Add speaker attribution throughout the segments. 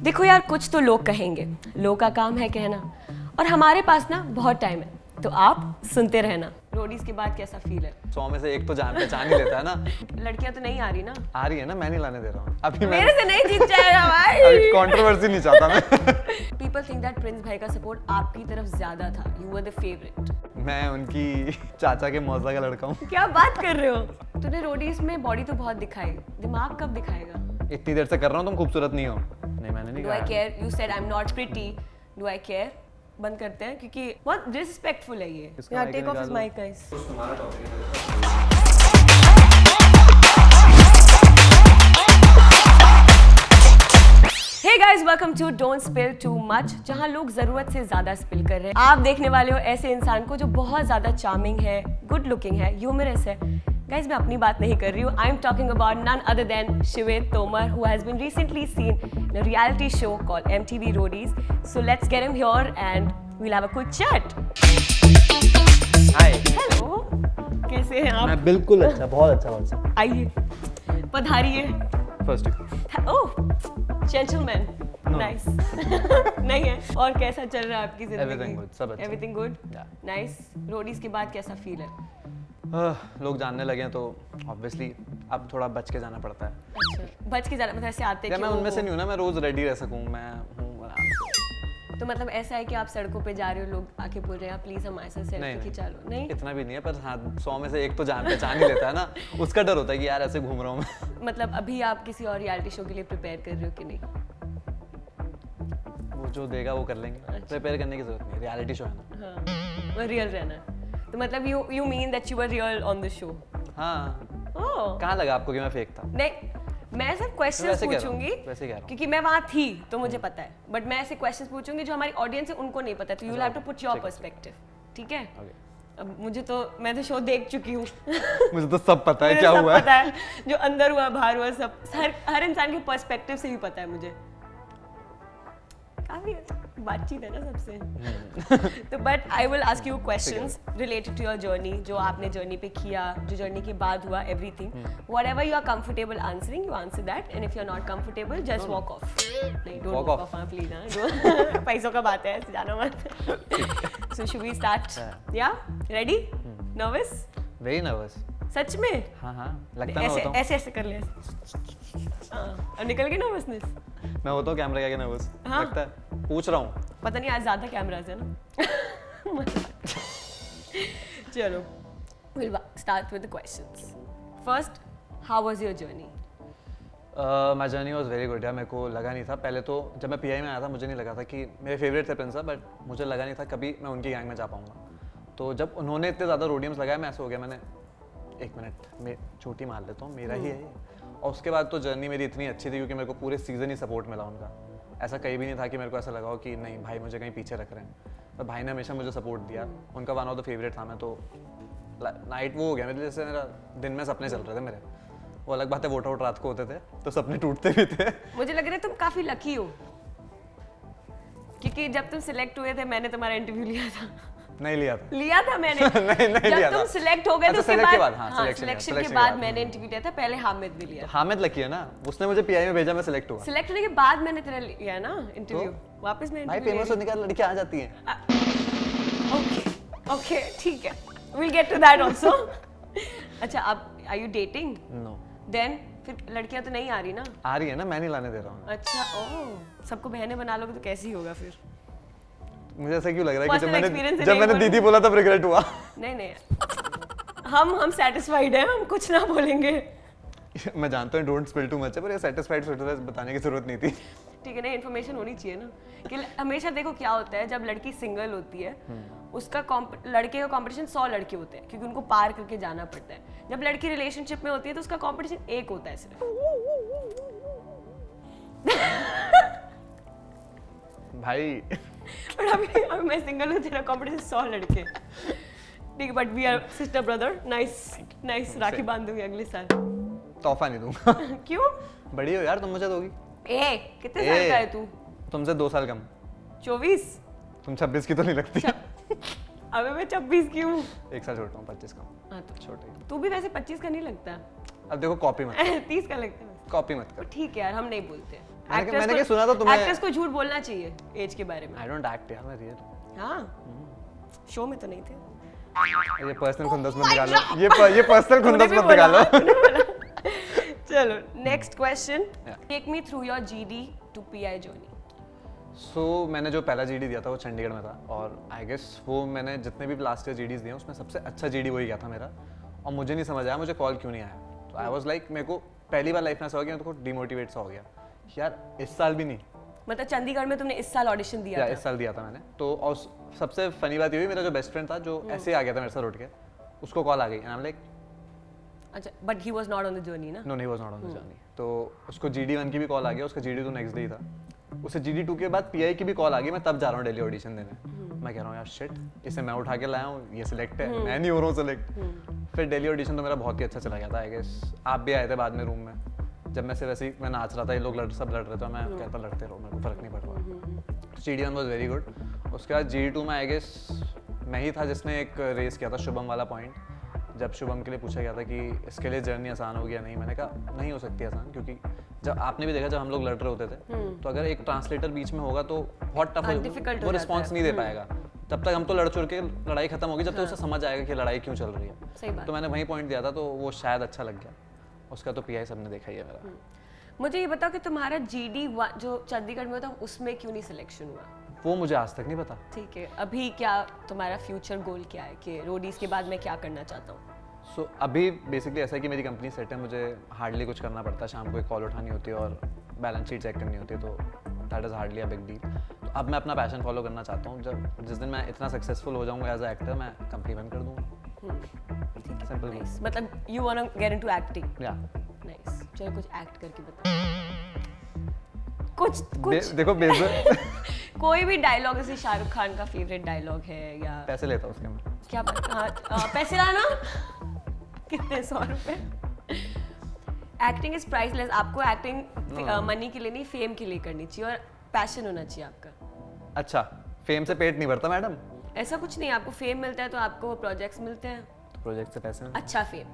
Speaker 1: देखो यार, कुछ तो लोग कहेंगे, लोग का काम है कहना, और हमारे पास ना बहुत टाइम है, तो आप सुनते रहना। रोडीज के बाद कैसा फील है?
Speaker 2: 100 में से एक तो जान पहचान ही लेता है ना।
Speaker 1: लड़कियां तो नहीं आ रही ना?
Speaker 2: आ रही है ना, मैं नहीं लाने दे रहा हूँ अभी।
Speaker 1: मेरे से नहीं जीत जाएगा भाई।
Speaker 2: अभी कंट्रोवर्सी नहीं चाहता मैं।
Speaker 1: पीपल थिंक दैट प्रिंस भाई का सपोर्ट आपकी तरफ ज्यादा था, यू वर द फेवरेट।
Speaker 2: मैं उनकी चाचा के मौसा का लड़का हूँ।
Speaker 1: क्या बात कर रहे हो? तूने रोडीज में बॉडी तो बहुत दिखाई, दिमाग कब दिखाएगा?
Speaker 2: इतनी देर से कर रहा हूँ, तुम खूबसूरत नहीं हो। नहीं, मैंने नहीं
Speaker 1: डू
Speaker 2: कहा।
Speaker 1: I care? You said I am not pretty, do I care? बंद करते हैं क्योंकि बहुत डिसरिस्पेक्टफुल है ये।
Speaker 2: इसका
Speaker 1: यार
Speaker 2: mic
Speaker 1: टेक ऑफ हिज
Speaker 2: निकालो।
Speaker 1: Mic guys. Hey guys, welcome to don't spill too much, जहां लोग जरूरत से ज्यादा स्पिल कर रहे हैं। आप देखने वाले हो ऐसे इंसान को जो बहुत ज्यादा चार्मिंग है, गुड लुकिंग है, ह्यूमरस है। गाइस, मैं अपनी बात नहीं कर रही हूँ। I am talking about none other than Shivet Tomar, who has been recently seen in a reality show called MTV Roadies. So let's get him here and we'll have a quick chat.
Speaker 2: Hi.
Speaker 1: Hello, कैसे हैं आप?
Speaker 2: मैं बिल्कुल अच्छा, बहुत अच्छा, बहुत अच्छा।
Speaker 1: आइए, पधारिए।
Speaker 2: फर्स्ट
Speaker 1: ओह, जेंटलमैन,
Speaker 2: No.
Speaker 1: नाइस। नहीं है। और कैसा चल रहा है आपकी जिंदगी?
Speaker 2: Everything good, सब अच्छा।
Speaker 1: Everything good?
Speaker 2: Yeah.
Speaker 1: Nice. Roadies के बाद कैसा फील है?
Speaker 2: लोग जानने लगे हैं तो ऑब्वियसली अब थोड़ा बच के जाना पड़ता है।
Speaker 1: अच्छा, बच के जाना मतलब ऐसे आते
Speaker 2: क्या मैं
Speaker 1: क्यों
Speaker 2: उनमें से
Speaker 1: हो?
Speaker 2: नहीं हूँ ना, मैं रोज रेडी रह सकूँ। मैं हूँ आराम से।
Speaker 1: तो मतलब ऐसा है कि आप सड़कों पे जा रहे हो, लोग आके बोल रहे हैं प्लीज हमारे साथ सेल्फी
Speaker 2: नहीं,
Speaker 1: खिंचा लो? नहीं,
Speaker 2: इतना भी नहीं है, पर हाँ 100 में से एक तो जान पहचान ही लेता है ना। उसका डर होता है कि यार ऐसे घूम रहा हूँ मैं।
Speaker 1: मतलब अभी आप किसी और रियलिटी शो के लिए प्रिपेयर कर रहे हो कि नहीं?
Speaker 2: वो जो देगा वो कर लेंगे। प्रिपेयर करने की जरूरत नहीं, रियलिटी शो है ना।
Speaker 1: हाँ, रियल रहना है। तो मतलब you mean that you were real on the show?
Speaker 2: हाँ,
Speaker 1: ओह,
Speaker 2: कहाँ लगा आपको कि मैं फेक था?
Speaker 1: नहीं, मैं सिर्फ क्वेश्चंस
Speaker 2: वैसे कह रहा हूँ,
Speaker 1: पूछूंगी
Speaker 2: वैसे कह रहा हूँ।
Speaker 1: क्योंकि मैं वहाँ थी तो मुझे पता है, बट मैं ऐसे क्वेश्चंस पूछूंगी जो हमारी ऑडियंस है उनको नहीं पता, तो you will have to put your perspective. ठीक है?
Speaker 2: Okay.
Speaker 1: अब मैं तो शो देख चुकी हूँ।
Speaker 2: मुझे तो सब पता है
Speaker 1: मुझे
Speaker 2: क्या
Speaker 1: सब
Speaker 2: हुआ है।
Speaker 1: पता है, जो अंदर हुआ बाहर हुआ सब, हर इंसान के पर्सपेक्टिव से ही पता है मुझे। काफी बातचीत है ना सबसे। तो but I will ask you questions related to your journey, जो आपने जर्नी पे किया, जो जर्नी के बाद हुआ, everything. Whatever you are comfortable answering, you answer that, and if you are not comfortable just walk off. नहीं, don't
Speaker 2: Walk
Speaker 1: walk
Speaker 2: off.
Speaker 1: Off, हां प्लीज, हां। पैसों का बात है, जाना मत। So should we start? या रेडी? नर्वस?
Speaker 2: Very nervous.
Speaker 1: सच में?
Speaker 2: हाँ हाँ, लगता मैं
Speaker 1: ऐसे
Speaker 2: होता हूँ।
Speaker 1: ऐसे ऐसे कर ले। हाँ, और निकल गई नर्वसनेस।
Speaker 2: मैं होता हूँ कैमरे के आगे नर्वस।
Speaker 1: हाँ।
Speaker 2: लगता है, पूछ रहा हूँ।
Speaker 1: पता नहीं आज ज्यादा कैमरास है ना। चलो, we'll start with the questions. First, how was your journey?
Speaker 2: My journey was very good यार। मेरे को लगा नहीं था पहले तो, जब मैं PI में आया था मुझे नहीं लगा था कि मेरे फेवरेट थे प्रिंस, बट मुझे लगा नहीं था कभी मैं उनकी गैंग में जा पाऊंगा। तो जब उन्होंने इतने ज़्यादा रोडियम्स लगाए, मैं ऐसे हो गया, मैंने एक मिनट मैं चोटी मार लेता हूँ, मेरा ही है ये। और उसके बाद तो जर्नी मेरी इतनी अच्छी थी क्योंकि मेरे को पूरे सीज़न ही सपोर्ट मिला उनका। ऐसा कहीं भी नहीं था कि मेरे को ऐसा लगा हो कि नहीं भाई मुझे कहीं पीछे रख रहे हैं। पर भाई ने हमेशा मुझे सपोर्ट दिया। उनका वन ऑफ द फेवरेट था मैं। तो नाइट वो हो गया मेरे, जैसे मेरा दिन में सपने चल रहे थे मेरे। वो अलग बात है, वोट आउट रात को होते थे तो सपने टूटते भी थे।
Speaker 1: मुझे लग रहा है तुम काफी लकी हो, क्योंकि जब तुम सिलेक्ट हुए थे मैंने तुम्हारा इंटरव्यू लिया था।
Speaker 2: नहीं लिया था।
Speaker 1: लिया था मैंने।
Speaker 2: नहीं
Speaker 1: जब
Speaker 2: लिया
Speaker 1: तुम
Speaker 2: था।
Speaker 1: सिलेक्ट हो गए तो
Speaker 2: अच्छा,
Speaker 1: उसके
Speaker 2: select के
Speaker 1: बाद,
Speaker 2: बाद, हाँ,
Speaker 1: हाँ,
Speaker 2: selection
Speaker 1: सिलेक्शन के
Speaker 2: के
Speaker 1: बाद
Speaker 2: बाद।
Speaker 1: मैंने इंटरव्यू लिया था। पहले हामिद भी लिया था।
Speaker 2: हामिद लकी है ना, उसने मुझे PI में भेजा, मैं सिलेक्ट हुआ।
Speaker 1: सिलेक्ट होने के बाद मैंने तेरा लिया ना इंटरव्यू। वापस मैं
Speaker 2: भाई
Speaker 1: इंटरव्यू
Speaker 2: फेमस होने के बाद लड़कियां आ जाती हैं।
Speaker 1: ओके ओके, ठीक है, we'll get to that also. अच्छा, अब are you dating?
Speaker 2: No,
Speaker 1: Then फिर लड़कियां तो नहीं आ रही ना?
Speaker 2: आ रही है ना, मैं नहीं लाने दे रहा हूँ।
Speaker 1: अच्छा, ओह, सबको बहनें बना लोगे तो कैसी होगा फिर?
Speaker 2: मुझे ऐसा क्यों लग रहा है कि
Speaker 1: Personal experience से
Speaker 2: जब
Speaker 1: नहीं
Speaker 2: मैंने
Speaker 1: बोल
Speaker 2: दीदी बोला तब रिग्रेट हुआ।
Speaker 1: नहीं नहीं, हम सेटिस्फाइड हैं, हम कुछ ना बोलेंगे।
Speaker 2: मैं जानता हूँ डोंट स्पिल टू मच है, पर ये सेटिस्फाइड बताने की जरूरत नहीं थी।
Speaker 1: ठीक है ना, इन्फॉर्मेशन होनी चाहिए ना कि हमेशा देखो क्या होता है, जब लड़की सिंगल होती है उसका लड़के का कंपटीशन 100 लड़के होते हैं क्योंकि उनको पार करके जाना पड़ता है। जब लड़की रिलेशनशिप में होती है तो उसका कंपटीशन एक होता है सिर्फ।
Speaker 2: भाई
Speaker 1: और अभी मैं सिंगल हूँ, तेरा कंपटीशन 100 लड़के। ठीक है, but we are sister brother. Nice, Rakhi बांध दूंगी अगले साल।
Speaker 2: तोहफा नहीं दूंगा।
Speaker 1: क्यों?
Speaker 2: बड़ी हो यार, तुम मुझे दोगी।
Speaker 1: कितने साल का है तू?
Speaker 2: तुमसे 2 साल कम।
Speaker 1: 24?
Speaker 2: तुम 26 की तो नहीं लगती।
Speaker 1: अबे मैं 26 की हूँ।
Speaker 2: 1 साल छोटा हूँ, 25 का हूँ।
Speaker 1: हाँ, तो
Speaker 2: छोटे।
Speaker 1: तू भी वैसे 25 का नहीं लगता।
Speaker 2: अब देखो कॉपी मत
Speaker 1: 30 का लगता है।
Speaker 2: कॉपी मत
Speaker 1: तो
Speaker 2: कर।
Speaker 1: ठीक है यार, हम नहीं बोलते।
Speaker 2: मैंने क्या सुना था तुम्हें?
Speaker 1: एक्ट्रेस को झूठ बोलना चाहिए एज के बारे में।
Speaker 2: आई डोंट एक्ट यार, मैं रियल।
Speaker 1: हाँ शो में तो नहीं थे।
Speaker 2: ये पर्सनल खुंदस मत निकालो, ये पर्सनल खुंदस मत निकालो।
Speaker 1: चलो next question, take me through your GD to PI journey.
Speaker 2: सो मैंने जो पहला जीडी दिया था वो चंडीगढ़ में था, और आई गेस वो मैंने जितने भी लास्ट ईयर जीडीज दिए उसमें सबसे अच्छा जीडी वही गया था मेरा, और मुझे नहीं समझ आया मुझे कॉल क्यों नहीं आया। तो आई वाज लाइक, मेरे को पहली बार लाइफ में ऐसा हो गया, मेरे को डिमोटिवेट सा हो गया यार, इस साल भी नहीं।
Speaker 1: मतलब चंडीगढ़ में तुमने इस साल ऑडिशन दिया था?
Speaker 2: इस साल दिया था मैंने। तो और सबसे फनी बात ये हुई, मेरा जो बेस्ट फ्रेंड था जो ऐसे आ गया था मेरे साथ उठ के, उसको कॉल आ गई एंड आई एम लाइक
Speaker 1: अच्छा, but he was not on the journey ना?
Speaker 2: No, he was not on the journey. तो उसको GD1 की भी कॉल आ गया, उसका GD2 नेक्स्ट डे ही था, उसे GD2 के बाद PI की भी कॉल आ गई, मैं तब जा रहा हूँ दिल्ली ऑडिशन देने। मैं कह रहा हूँ यार शिट, इसे मैं उठा के लाया हूँ, ये सिलेक्ट है, मैं नहीं हो रहा हूँ सिलेक्ट। फिर दिल्ली ऑडिशन तो मेरा बहुत ही अच्छा चला गया था। आई गेस आप भी आए थे बाद में रूम में, जब मैं सिर्फ ऐसे ही मैं नाच रहा था, ये लोग सब लड़ रहे थे, मैं कहता लड़ते रहो, मेरे को फर्क नहीं पड़ रहा। GD1 was very good. उसके बाद GD2 में आई गेस मैं ही था जिसने एक रेस किया था शुभम वाला पॉइंट, जब शुभम के लिए पूछा गया था कि इसके लिए जर्नी आसान होगी या नहीं। मैंने कहा नहीं हो सकती आसान, क्योंकि जब आपने भी देखा जब हम लोग लड़ रहे होते थे तो अगर एक ट्रांसलेटर बीच में होगा तो बहुत टफ
Speaker 1: difficult
Speaker 2: वो
Speaker 1: हो
Speaker 2: रिस्पॉन्स नहीं दे पाएगा। तब तक हम तो लड़ चुड़ के लड़ाई खत्म होगी, जब तक उसे समझ आएगा कि लड़ाई क्यों चल रही है।
Speaker 1: सही बात।
Speaker 2: तो मैंने वही पॉइंट दिया था, तो वो शायद अच्छा लग गया। उसका तो PI सबने देखा ही है मेरा।
Speaker 1: मुझे ये बताओ कि तुम्हारा GD1 जो चंडीगढ़ में था उसमें क्यों नहीं सिलेक्शन हुआ?
Speaker 2: वो मुझे आज तक नहीं पता।
Speaker 1: ठीक है, अभी क्या तुम्हारा फ्यूचर गोल क्या है कि रोडीज के बाद मैं क्या करना चाहता हूँ?
Speaker 2: सो अभी बेसिकली ऐसा है कि मेरी कंपनी सेट है, मुझे हार्डली कुछ करना पड़ता है, शाम को एक कॉल उठानी होती है और बैलेंस शीट चेक करनी होती है, तो that is hardly a big deal. तो अब मैं अपना पैशन फॉलो करना चाहता हूँ। जब जिस दिन मैं इतना सक्सेसफुल हो जाऊँगा एज अ एक्टर, मैं कंपनी बंद कर दूँगा। सिंपल।
Speaker 1: नाइस, मतलब you want to get into acting.
Speaker 2: या
Speaker 1: नाइस, चलो कुछ एक्ट करके बता। कुछ
Speaker 2: देखो बेइज्जत
Speaker 1: कोई भी डायलॉग, जैसे शाहरुख खान का फेवरेट डायलॉग है या
Speaker 2: पैसे लेता हूँ उसके मैं।
Speaker 1: क्या पैसे लाना कितने 100 रुपए? Acting is priceless. आपको एक्टिंग मनी के लिए नहीं, फेम के लिए करनी चाहिए और पैशन होना चाहिए आपका।
Speaker 2: अच्छा, फेम से पेट नहीं भरता मैडम?
Speaker 1: ऐसा कुछ नहीं, आपको फेम मिलता है तो आपको प्रोजेक्ट्स मिलते हैं।
Speaker 2: तो प्रोजेक्ट से पैसे
Speaker 1: अच्छा फेम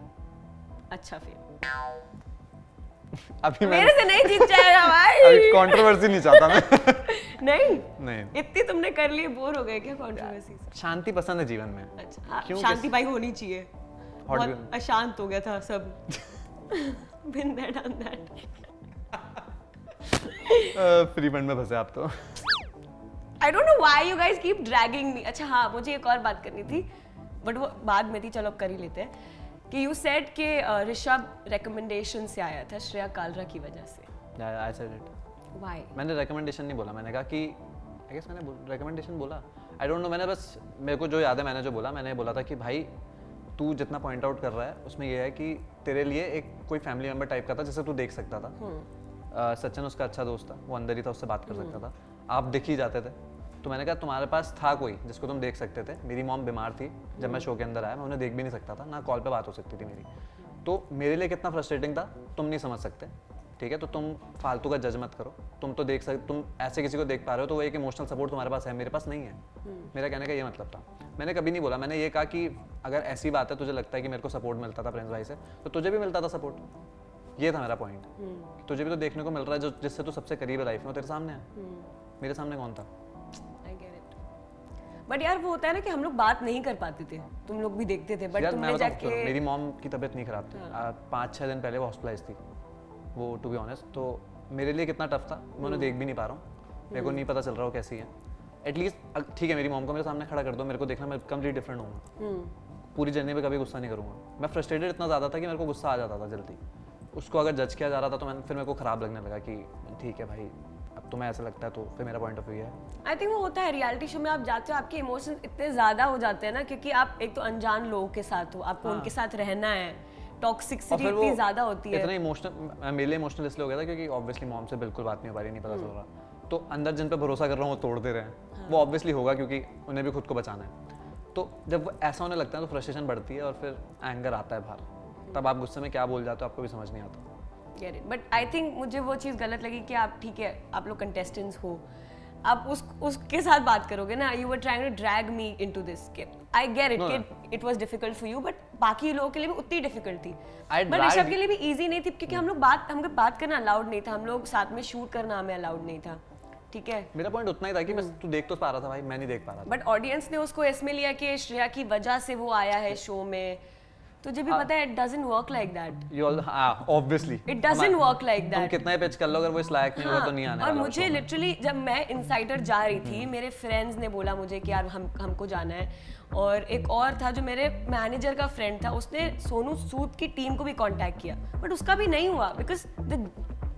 Speaker 2: अभी
Speaker 1: मेरे से नहीं जीत जाएगा भाई।
Speaker 2: अभी कंट्रोवर्सी नहीं चाहता मैं।
Speaker 1: नहीं, इतनी तुमने कर ली, बोर हो गए क्या कंट्रोवर्सी से?
Speaker 2: शांति पसंद है जीवन में।
Speaker 1: अच्छा,
Speaker 2: क्यों?
Speaker 1: शांति भाई होनी चाहिए।
Speaker 2: Hot
Speaker 1: बहुत
Speaker 2: girl।
Speaker 1: अशांत हो गया था सब। Been there, done that।
Speaker 2: Free fund में फंसे आप तो।
Speaker 1: I don't know why you guys keep dragging me। अच्छा हाँ, मुझे एक और बात करनी थी, बट वो बाद में थी, चलो अब कर ही लेते हैं। कि you said कि ऋषभ recommendation से आया था श्रेया कालरा की वजह से।
Speaker 2: I said it।
Speaker 1: Why?
Speaker 2: मैंने recommendation नहीं बोला, मैंने कहा कि I guess मैंने recommendation बोला। I don't know, मैंने बस, मेरे को जो याद है मैंने जो बोला, मैंने बोला था कि भाई तू जितना पॉइंट आउट कर रहा है उसमें ये है कि तेरे लिए एक कोई फैमिली मेंबर टाइप का था जिसे तू देख सकता था। सचिन उसका अच्छा दोस्त था, वो अंदर ही था, उससे बात कर सकता था, आप दिख ही जाते थे। तो मैंने कहा तुम्हारे पास था कोई जिसको तुम देख सकते थे। मेरी मॉम बीमार थी जब मैं शो के अंदर आया, मैं उन्हें देख भी नहीं सकता था, ना कॉल पे बात हो सकती थी मेरी। तो मेरे लिए कितना फ्रस्ट्रेटिंग था तुम नहीं समझ सकते, ठीक है? तो तुम फालतू का जज मत करो। तुम तो देख सकते, तुम ऐसे किसी को देख पा रहे हो तो वो एक इमोशनल सपोर्ट तुम्हारे पास है, मेरे पास नहीं है। मेरा कहने का ये मतलब था। मैंने कभी नहीं बोला, मैंने ये कहा कि अगर ऐसी बात है, तुझे लगता है कि मेरे को सपोर्ट मिलता था प्रिंस भाई से, तो तुझे भी मिलता था सपोर्ट। ये था मेरा पॉइंट। तुझे भी तो देखने को मिल रहा है जो जिससे तू सबसे करीब है लाइफ में, वो तेरे सामने है। मेरे सामने कौन था?
Speaker 1: बट यार वो होता है ना कि हम लोग बात नहीं कर पाते थे, तुम लोग भी देखते थे, बट तुमने जाके
Speaker 2: मेरी मॉम की तबीयत नहीं खराब थी, 5-6 दिन पहले वो हॉस्पिटलाइज थी वो, टू बी ऑनेस्ट। तो मेरे लिए कितना टफ था, मैं उन्हें देख भी नहीं पा रहा हूँ, मेरे को नहीं पता चल रहा हो कैसी है। एटलीस्ट ठीक है, मेरी मॉम को मेरे सामने खड़ा कर दो, मेरे को देखना, मैं कंप्लीट डिफरेंट हूँ। पूरी जर्नी पे कभी गुस्सा नहीं करूँगा। मैं फ्रस्ट्रेटेड इतना ज़्यादा था कि मेरे को गुस्सा आ जाता था जल्दी। उसको अगर जज किया जा रहा था तो फिर मेरे को ख़राब लगने लगा कि ठीक है भाई, अब तुम्हें ऐसा लगता है तो फिर मेरा पॉइंट ऑफ व्यू है।
Speaker 1: आई थिंक वो होता है रियलिटी शो में, आप जाते हो आपके इमोशंस इतने ज़्यादा हो जाते हैं ना, क्योंकि आप एक तो अनजान लोगों के साथ हो, आपको उनके साथ रहना है, टॉक्सिसिटी इतनी ज़्यादा होती है।
Speaker 2: इतना इमोशनल, मेरे लिए इमोशनल इसलिए हो गया था क्योंकि ऑब्वियसली मॉम से बिल्कुल बात नहीं हो पा रही, नहीं पता चल रहा, तो अंदर जिन पे भरोसा कर रहा हूँ वो तोड़ दे रहे हैं। वो ऑब्वियसली होगा क्योंकि उन्हें भी खुद को बचाना है। तो जब ऐसा होने लगता है तो फ्रस्ट्रेशन बढ़ती है और फिर एंगर आता है बाहर, तब आप गुस्से में क्या बोल जाते हो आपको भी समझ नहीं आता।
Speaker 1: बट आई थिंक मुझे वो चीज़ गलत लगी कि आप, ठीक है आप लोग कंटेस्टेंट्स हो, आप उसके साथ बात करोगे ना, you were trying to drag me into this के आई गेट इट कि it was difficult for you, but बाकी लोगों के लिए भी उतनी डिफिकल्ट थी, बट ऋषभ के लिए भी इजी नहीं थी क्योंकि हमको बात करना अलाउड नहीं था, हम लोग साथ में शूट करना हमें अलाउड नहीं था, ठीक है।
Speaker 2: मेरा पॉइंट उतना ही था कि मैं तू देख तो पा रहा था भाई, मैं नहीं देख पा रहा था।
Speaker 1: बट ऑडियंस ने उसको इसमें लिया कि श्रेया की वजह से वो आया है शो में, तुझे भी पता है it doesn't work like that,
Speaker 2: you all obviously
Speaker 1: it doesn't work like
Speaker 2: तुम
Speaker 1: दैट।
Speaker 2: कितना ही पिच कर लो, अगर वो इस लायक नहीं होगा तो नहीं आने
Speaker 1: और
Speaker 2: वाला।
Speaker 1: मुझे लिटरली जब मैं इनसाइडर जा रही थी, मेरे फ्रेंड्स ने बोला मुझे कि यार हमको जाना है, और एक और था जो मेरे मैनेजर का फ्रेंड था, उसने सोनू सूद की टीम को भी कांटेक्ट किया, बट उसका भी नहीं हुआ बिकॉज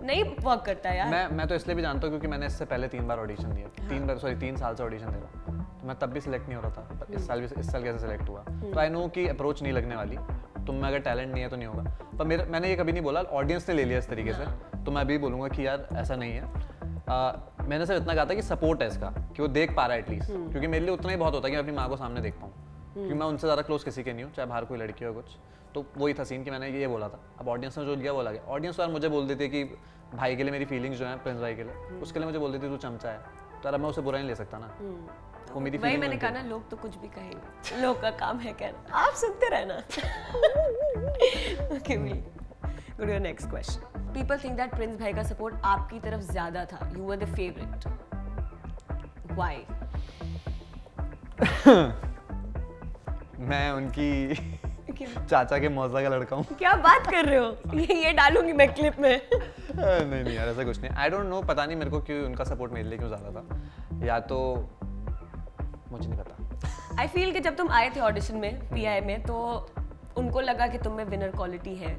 Speaker 1: नहीं वर्क करता यार।
Speaker 2: मैं तो इसलिए भी जानता हूँ क्योंकि मैंने इससे पहले 3 बार ऑडिशन दिया, 3 साल से ऑडिशन दे रहा हूँ, तो मैं तब भी सिलेक्ट नहीं हो रहा था, पर इस साल कैसे सिलेक्ट हुआ, तो आई नो कि अप्रोच नहीं लगने वाली, तुम में अगर टैलेंट नहीं है तो नहीं होगा। पर मैंने ये कभी नहीं बोला, ऑडियंस ने ले लिया इस तरीके से, तो मैं अभी बोलूँगा कि यार ऐसा नहीं है। मैंने सिर्फ इतना कहा था कि सपोर्ट है इसका, कि वो देख पा रहा है एटलीस्ट, क्योंकि मेरे लिए उतना ही बहुत होता है कि मैं अपनी माँ को सामने देख पाऊँ, क्योंकि मैं उनसे ज़्यादा क्लोज किसी के नहीं हूँ, चाहे बाहर कोई लड़की हो कुछ, तो वही था सीन कि मैंने ये बोला था। अब ऑडियंस ने जो लिया वो लगे, ऑडियंस यार मुझे बोल देती है कि भाई के लिए मेरी फीलिंग्स जो है, प्रिंस भाई के लिए, उसके लिए मुझे बोल देती तू चमचा है, तो यार मैं उसे बुरा नहीं ले सकता ना, वो मेरी
Speaker 1: वही मैंने कहा ना, लोग तो कुछ भी कहेंगे, लोग का काम है कहना, आप सुनते रहना। Okay, we'll go to your next question. People think that Prince भाई का सपोर्ट आपकी तरफ ज्यादा था, you were the favorite. Why?
Speaker 2: मैं उनकी
Speaker 1: क्या
Speaker 2: चाचा के मौसा का लड़का हूँ।
Speaker 1: क्या बात कर रहे हो? ये डालूंगी मैं क्लिप में।
Speaker 2: नहीं यार ऐसा कुछ नहीं, आई डोंट नो, पता नहीं मेरे को क्यों उनका सपोर्ट मेरे लिए क्यों ज़्यादा था, या तो मुझे नहीं पता।
Speaker 1: आई फील कि जब तुम आए थे ऑडिशन में पीआई में, तो उनको लगा कि तुम में विनर क्वालिटी है,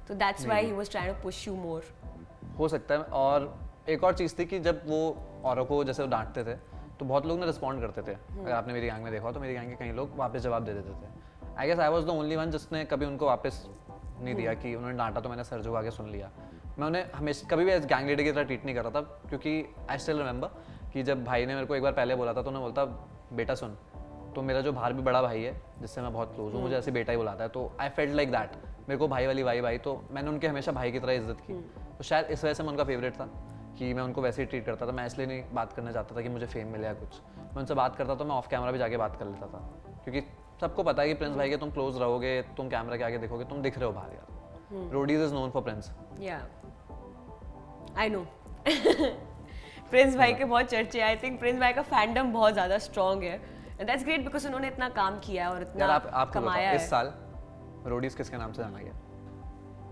Speaker 1: तो that's why he was trying to push you more.
Speaker 2: हो सकता है। और एक और चीज़ थी कि जब वो औरों को जैसे डांटते थे तो बहुत लोग ने रिस्पॉन्ड करते थे, अगर आपने मेरी गैंग में देखा हो तो मेरी गैंग के कई लोग वापस जवाब दे देते थे। I guess I was the only one जिसने कभी उनको वापस नहीं दिया कि उन्होंने डांटा तो मैंने सर झुका के सुन लिया। मैं उन्हें हमेशा कभी भी एज गैंग लीडर की तरह ट्रीट नहीं कर रहा था, क्योंकि आई स्टिल रिमेंबर कि जब भाई ने मेरे को एक बार पहले बोला था तो उन्होंने बोलता बेटा सुन, तो मेरा जो बाहर भी बड़ा भाई है जिससे मैं बहुत क्लोज हूँ, मुझे ऐसे बेटा ही बुलाता है, तो आई फेल्ट लाइक दैट, मेरे को भाई वाली भाई, तो मैंने उनके हमेशा भाई की तरह इज्जत की, तो शायद इस वजह से मैं उनका फेवरेट था कि मैं उनको वैसे ही ट्रीट करता था। मैं इसलिए नहीं बात करना चाहता था कि मुझे फेम मिले या कुछ, मैं उनसे बात करता तो मैं ऑफ कैमरा भी जाके बात कर लेता था, क्योंकि सबको पता है कि प्रिंस भाई के तुम क्लोज रहोगे, तुम कैमरा के आगे देखोगे, तुम दिख रहे हो बाहर यार। Roadies is known for Prince.
Speaker 1: या आई नो प्रिंस भाई के बहुत चर्चे, आई थिंक प्रिंस भाई का फैंडम बहुत ज़्यादा स्ट्रॉन्ग है, एंड दैट्स ग्रेट बिकॉज उन्होंने इतना काम किया और इतना
Speaker 2: आपको
Speaker 1: कमाया है।
Speaker 2: इस साल रोडीज किसके नाम से जाना गया?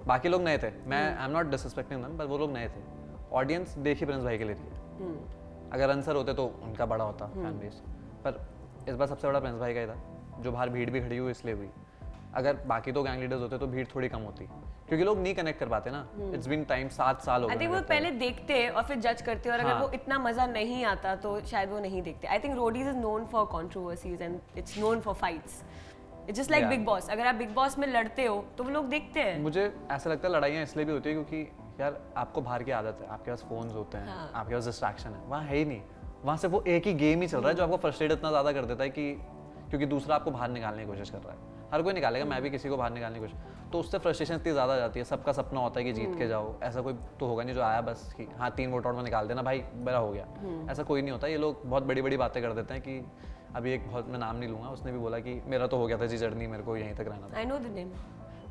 Speaker 2: बाकी लोग नए थे, मैं आई एम नॉट डिसरिस्पेक्टिंग देम, पर वो लोग नए थे, ऑडियंस देखी प्रिंस भाई के लिए थी। अगर आंसर होते तो उनका बड़ा होता फैन बेस, पर इस बार सबसे बड़ा प्रिंस भाई का ही था, जो बाहर भीड़ भी खड़ी हुई इसलिए हुई। अगर बाकी तो गैंग लीडर्स होते तो भीड़ थोड़ी कम होती, क्योंकि लोग नहीं कनेक्ट कर पाते ना। इट्स बीन टाइम, 7 साल हो गए।
Speaker 1: आई थिंक वो पहले देखते और फिर जज करते, और अगर वो इतना मजा नहीं आता तो शायद वो नहीं देखते। I think Roadies is known for controversies and it's known for fights. It's just like big boss, अगर आप बिग बॉस में लड़ते हो तो वो लोग देखते हैं।
Speaker 2: मुझे ऐसा लगता है लड़ाइयाँ इसलिए भी होती है क्योंकि यार आपको बाहर की आदत है, आपके पास फोन्स होते हैं, आपके पास डिस्ट्रैक्शन है, वहाँ है ही नहीं, वहाँ से वो एक ही गेम ही चल रहा है जो आपको फ्रस्ट्रेट इतना ज़्यादा कर देता है कि क्योंकि दूसरा आपको बाहर निकालने की कोशिश कर रहा है, हर कोई निकालेगा, मैं भी किसी को बाहर निकालने की कोशिश, तो उससे फ्रस्ट्रेशन इतनी ज़्यादा आ जाती है। सबका सपना होता है कि जीत के जाओ, ऐसा कोई तो होगा नहीं जो आया बस कि हाँ 3 वोट आउट में निकाल देना भाई मेरा हो गया, ऐसा कोई नहीं होता। ये लोग बहुत बड़ी बड़ी बातें कर देते हैं कि अभी एक बहुत, मैं नाम नहीं लूँगा, उसने भी बोला कि मेरा तो हो गया था जी जर्नी, मेरे को यहीं तक रहना था।
Speaker 1: आई नो द नेम,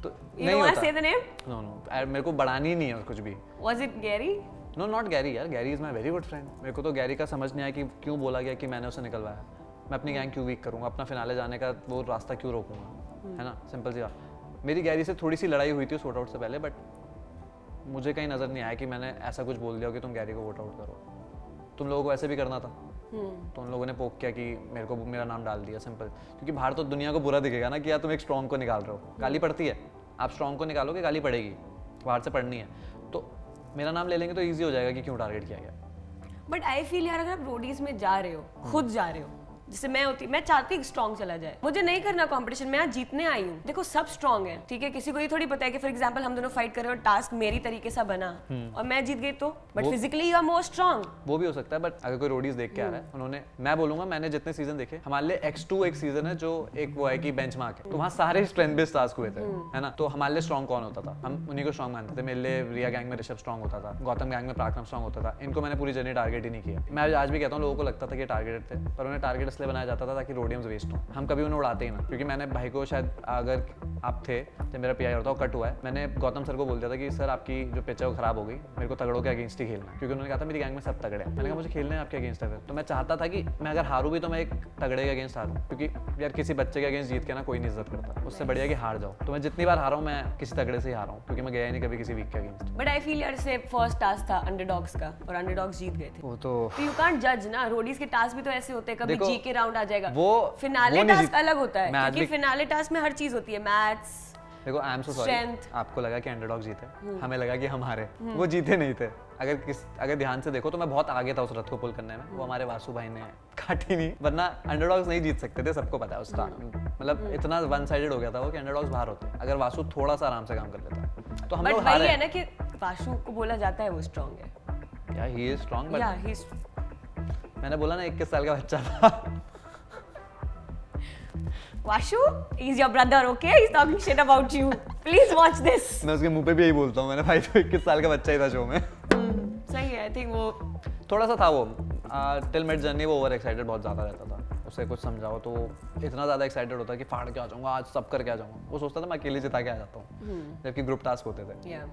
Speaker 2: तो
Speaker 1: you
Speaker 2: नहीं
Speaker 1: don't want
Speaker 2: होता।
Speaker 1: to say the name?
Speaker 2: No मेरे को बढ़ानी ही नहीं है कुछ भी।
Speaker 1: Was it Gary?
Speaker 2: No not Gary यार, Gary is my very good friend. मेरे को तो गैरी का समझ नहीं आया कि क्यों बोला गया कि मैंने उसे निकलवाया। मैं अपनी गैंग क्यों वीक करूँगा, अपना फिनाले जाने का वो रास्ता क्यों रोकूंगा, है ना, सिंपल सी बात। मेरी गैरी से थोड़ी सी लड़ाई हुई थी उस वोट आउट से पहले, बट मुझे कहीं नज़र नहीं आया कि मैंने ऐसा कुछ बोल दिया हो कि तुम गैरी को वोट आउट करो। तुम लोगों को ऐसे भी करना था, तो उन लोगों ने पोक किया कि मेरे को मेरा नाम डाल दिया, सिंपल। क्योंकि बाहर तो दुनिया को बुरा दिखेगा ना कि यार तुम एक स्ट्रॉन्ग को निकाल रहे हो, गाली पड़ती है, आप स्ट्रॉन्ग को निकालोगे गाली पड़ेगी, बाहर से पढ़नी है, तो मेरा नाम ले लेंगे तो ईजी हो जाएगा कि क्यों टारगेट किया गया।
Speaker 1: बट आई फील यार अगर आप रोडीज में जा रहे हो, खुद जा रहे हो, जैसे मैं होती, मैं चाहती स्ट्रॉन्ग चला जाए, मुझे नहीं करना कंपटीशन, मैं यहाँ जीतने आई हूँ। देखो सब स्ट्रॉन्ग है, ठीक है, किसी को ये थोड़ी पता है कि फॉर एग्जांपल हम दोनों फाइट कर रहे हो, टास्क मेरी तरीके से बना और मैं जीत गई तो, but physically you are more strong.
Speaker 2: वो भी हो सकता है, बट अगर कोई रोडीज देख के आ रहा है, उन्होंने, मैं बोलूंगा मैंने जितने सीजन देखे, हमारे लिए X2 एक सीजन है जो एक वो है कि बेंचमार्क है, तो वहाँ सारे स्ट्रेंथ बेस्ड टास्क हुए थे, है ना, तो हमारे लिए स्ट्रॉन्ग कौन होता था, हम उन्हीं को स्ट्रॉन्ग मानते थे। मेरे लिए रिया गैंग में ऋषभ स्ट्रॉन्ग होता था, गौतम गैंग में पराक्रम स्ट्रॉन्ग होता था। इनको मैंने पूरी जर्नी टारगेट ही नहीं किया। मैं आज भी कहता हूँ, लोगों को लगता था कि टारगेटेड थे, पर उन्हें टारगेट इसलिए बनाया जाता था ताकि रोडियम्स वेस्ट हो, हम कभी उन्हें उड़ाते ही ना। क्योंकि मैंने भाई को, शायद अगर आप थे जब मेरा पीआई होता कट हुआ है, मैंने गौतम सर को बोल दिया था कि सर आपकी जो पिच है वो खराब हो गई, मेरे को तगड़ों के अगेंस्ट ही खेलना है, क्योंकि उन्होंने कहा था मेरी गैंग में सब तगड़े हैं। मैंने कहा मुझे खेलने हैं आपके अगेंस्ट है, तो मैं चाहता था कि मैं अगर हारूं भी तो मैं एक तगड़े के अगेंस्ट हारूं, क्योंकि यार किसी बच्चे के अगेंस्ट जीत के ना कोई नहीं इज्जत करता, उससे बढ़िया कि हार जाओ। तो मैं जितनी बार हारा हूं, मैं किसी तगड़े से ही हारा हूं, क्योंकि मैं गया ही नहीं कभी किसी वीक के अगेंस्ट।
Speaker 1: बट आई फील यार से फर्स्ट टास्क था अंडरडॉग्स का और अंडरडॉग्स जीत गए थे,
Speaker 2: वो तो
Speaker 1: यू कांट जज ना। रोडीज के टास्क भी तो ऐसे होते हैं, कभी
Speaker 2: देखो,
Speaker 1: जी के राउंड आ जाएगा,
Speaker 2: वो
Speaker 1: फिनाले
Speaker 2: नहीं
Speaker 1: टास्क
Speaker 2: जीत-
Speaker 1: अलग होता है,
Speaker 2: मैं आज
Speaker 1: क्योंकि
Speaker 2: भी-
Speaker 1: फिनाले टास्क में हर चीज होती है, मैथ्स।
Speaker 2: देखो I am so sorry,
Speaker 1: Strength.
Speaker 2: आपको लगा कि अंडरडॉग जीते, हमें लगा कि हम हारे, वो जीते नहीं थे। अगर ध्यान से देखो तो मैं बहुत आगे था उस रथ को पुल करने में, वो हमारे वासु भाई ने काटी नहीं, वरना अंडरडॉग्स नहीं जीत सकते थे, सबको पता है उस मतलब इतना वन साइडेड हो गया था वो कि अंडरडॉग्स बाहर होते, अगर वासु थोड़ा सा आराम से काम कर लेता तो हम
Speaker 1: बट
Speaker 2: लोग
Speaker 1: वही
Speaker 2: हारे।
Speaker 1: है ना कि वासु को बोला जाता है वो स्ट्रांग है,
Speaker 2: या ही इज स्ट्रांग,
Speaker 1: या
Speaker 2: बट
Speaker 1: ही
Speaker 2: मैंने बोला ना 21 साल का बच्चा था।
Speaker 1: Vashu, he's your brother, okay? He's talking shit about you. Please watch this.
Speaker 2: मैं उसके मुंह पे भी यही बोलता हूँ, मैंने भाई तो 21 साल का बच्चा ही था शो में।
Speaker 1: सही है, आई थिंक वो
Speaker 2: थोड़ा सा था वो टिल मिड जर्नी, वो ओवर एक्साइटेड बहुत ज़्यादा रहता था, उसे कुछ समझाओ तो इतना ज़्यादा एक्साइटेड होता कि फाड़ के आ जाऊँगा आज, सब करके आ जाऊँगा। वो सोचता था मैं अकेले जिता के आ जाता हूँ, जबकि ग्रुप टास्क होते थे।
Speaker 1: yeah.